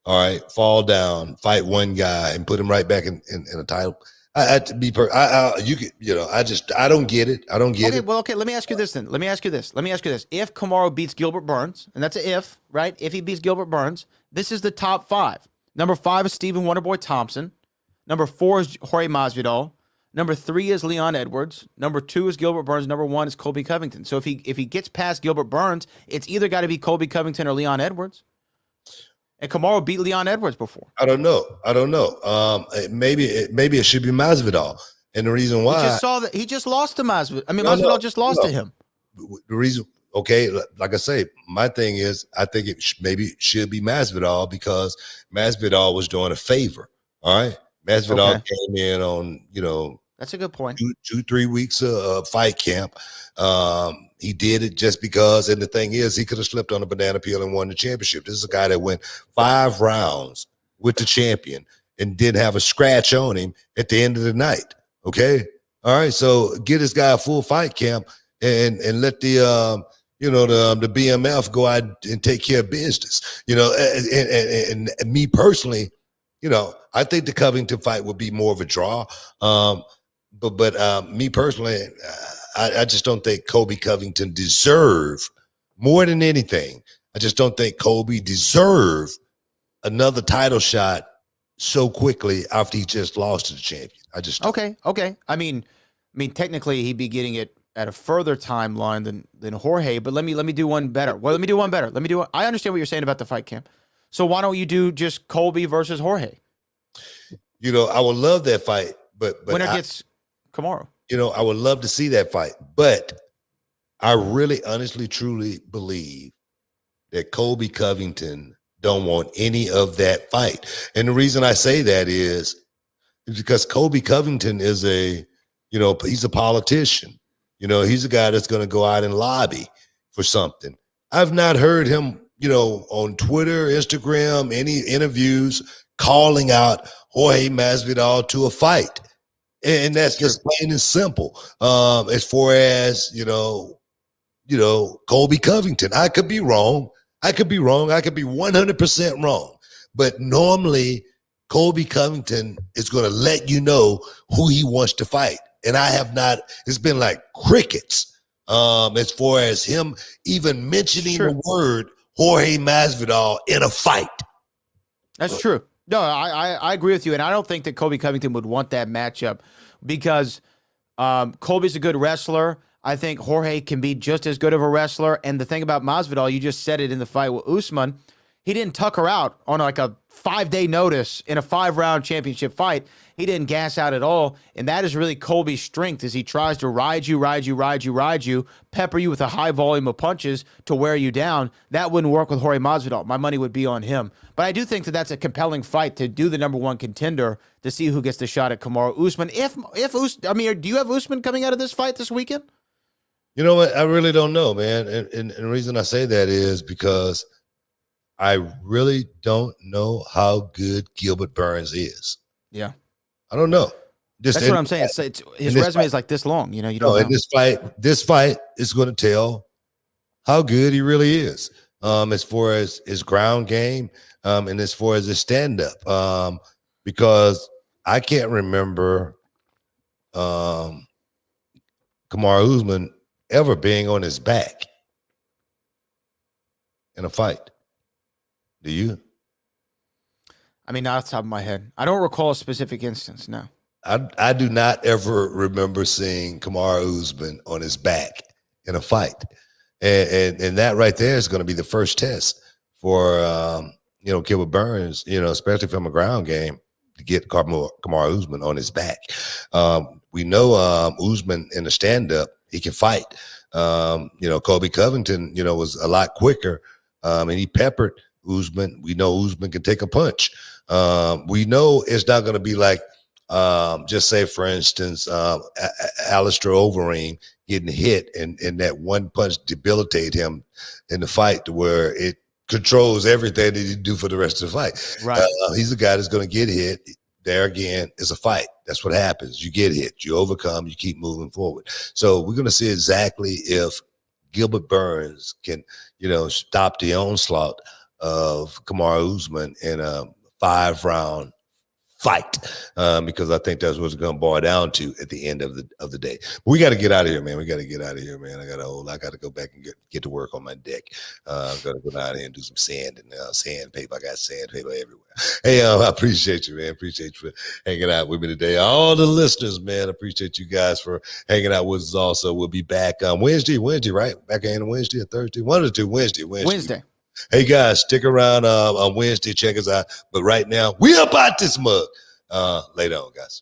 all right, fall down, fight one guy and put him right back in a title. I don't get it. I don't get it. Well, okay. Let me ask you this then. Let me ask you this. If Kamaru beats Gilbert Burns, and that's an if, right? If he beats Gilbert Burns, this is the top 5. Number 5 is Stephen Wonderboy Thompson. Number 4 is Jorge Masvidal. Number 3 is Leon Edwards. Number 2 is Gilbert Burns. Number 1 is Colby Covington. So if he gets past Gilbert Burns, it's either got to be Colby Covington or Leon Edwards. And Kamaru beat Leon Edwards before. I don't know. Maybe it should be Masvidal. And the reason why We just saw that he just lost to Masvidal. I mean, Masvidal just lost to him. The reason, okay, like I say, my thing is I think maybe should be Masvidal because Masvidal was doing a favor. All right. Masvidal came in on, that's a good point. 2-3 weeks of fight camp. He did it just because, and the thing is, he could have slipped on a banana peel and won the championship. This is a guy that went 5 rounds with the champion and didn't have a scratch on him at the end of the night. Okay, all right. So get this guy a full fight camp and let the the BMF go out and take care of business. And me personally, I think the Covington fight would be more of a draw. But me personally, I just don't think Colby Covington deserve more than anything. I just don't think Colby deserve another title shot so quickly after he just lost to the champion. I just don't. Okay. I mean, technically he'd be getting it at a further timeline than Jorge. But let me do one better. Well, let me do one better. I understand what you're saying about the fight camp. So why don't you do just Colby versus Jorge? I would love that fight, but winner gets Kamaru. I would love to see that fight, but I really, honestly, truly believe that Colby Covington don't want any of that fight. And the reason I say that is because Colby Covington is he's a politician. He's a guy that's going to go out and lobby for something. I've not heard him, on Twitter, Instagram, any interviews calling out Jorge Masvidal to a fight. And that's just plain and simple. As far as, Colby Covington, I could be wrong. I could be 100% wrong. But normally Colby Covington is going to let you know who he wants to fight. And I have not, it's been like crickets as far as him even mentioning the word Jorge Masvidal in a fight. That's true. No, I agree with you. And I don't think that Colby Covington would want that matchup because Colby's a good wrestler. I think Jorge can be just as good of a wrestler. And the thing about Masvidal, you just said it in the fight with Usman, he didn't tuck her out on like a 5-day notice in a 5-round championship fight. He didn't gas out at all. And that is really Colby's strength is he tries to ride you, pepper you with a high volume of punches to wear you down. That wouldn't work with Jorge Masvidal. My money would be on him. But I do think that that's a compelling fight to do the number 1 contender to see who gets the shot at Kamaru Usman. Do you have Usman coming out of this fight this weekend? You know what? I really don't know, man. And the reason I say that is because I really don't know how good Gilbert Burns is. Yeah. I don't know. That's what I'm saying. His resume is like this long. You don't know. And this fight is going to tell how good he really is as far as his ground game and as far as his stand-up. Because I can't remember Kamaru Usman ever being on his back in a fight. Do you? Not off the top of my head. I don't recall a specific instance, no. I do not ever remember seeing Kamaru Usman on his back in a fight. And that right there is going to be the first test for, Gilbert Burns, especially from a ground game to get Kamaru Usman on his back. We know Usman in the stand-up, he can fight. Colby Covington, was a lot quicker and he peppered Usman. We know Usman can take a punch. We know it's not going to be like, just say, for instance, Alistair Overeem getting hit and that one punch debilitate him in the fight to where it controls everything that he do for the rest of the fight. Right. He's a guy that's going to get hit. There again, it's a fight. That's what happens. You get hit, you overcome, you keep moving forward. So we're going to see exactly if Gilbert Burns can, stop the onslaught of Kamaru Usman in a 5-round fight, because I think that's what's going to boil down to at the end of the day. But we got to get out of here, man. I got to go back and get to work on my deck. I'm going to go down here and do some sand and sandpaper. I got sandpaper everywhere. Hey, I appreciate you, man. Appreciate you for hanging out with me today. All the listeners, man, appreciate you guys for hanging out with us. Also, we'll be back Wednesday, right? Back in Wednesday or Thursday, one or two. Wednesday. Hey guys, stick around on Wednesday. Check us out. But right now, we up out this mug. Later on, guys.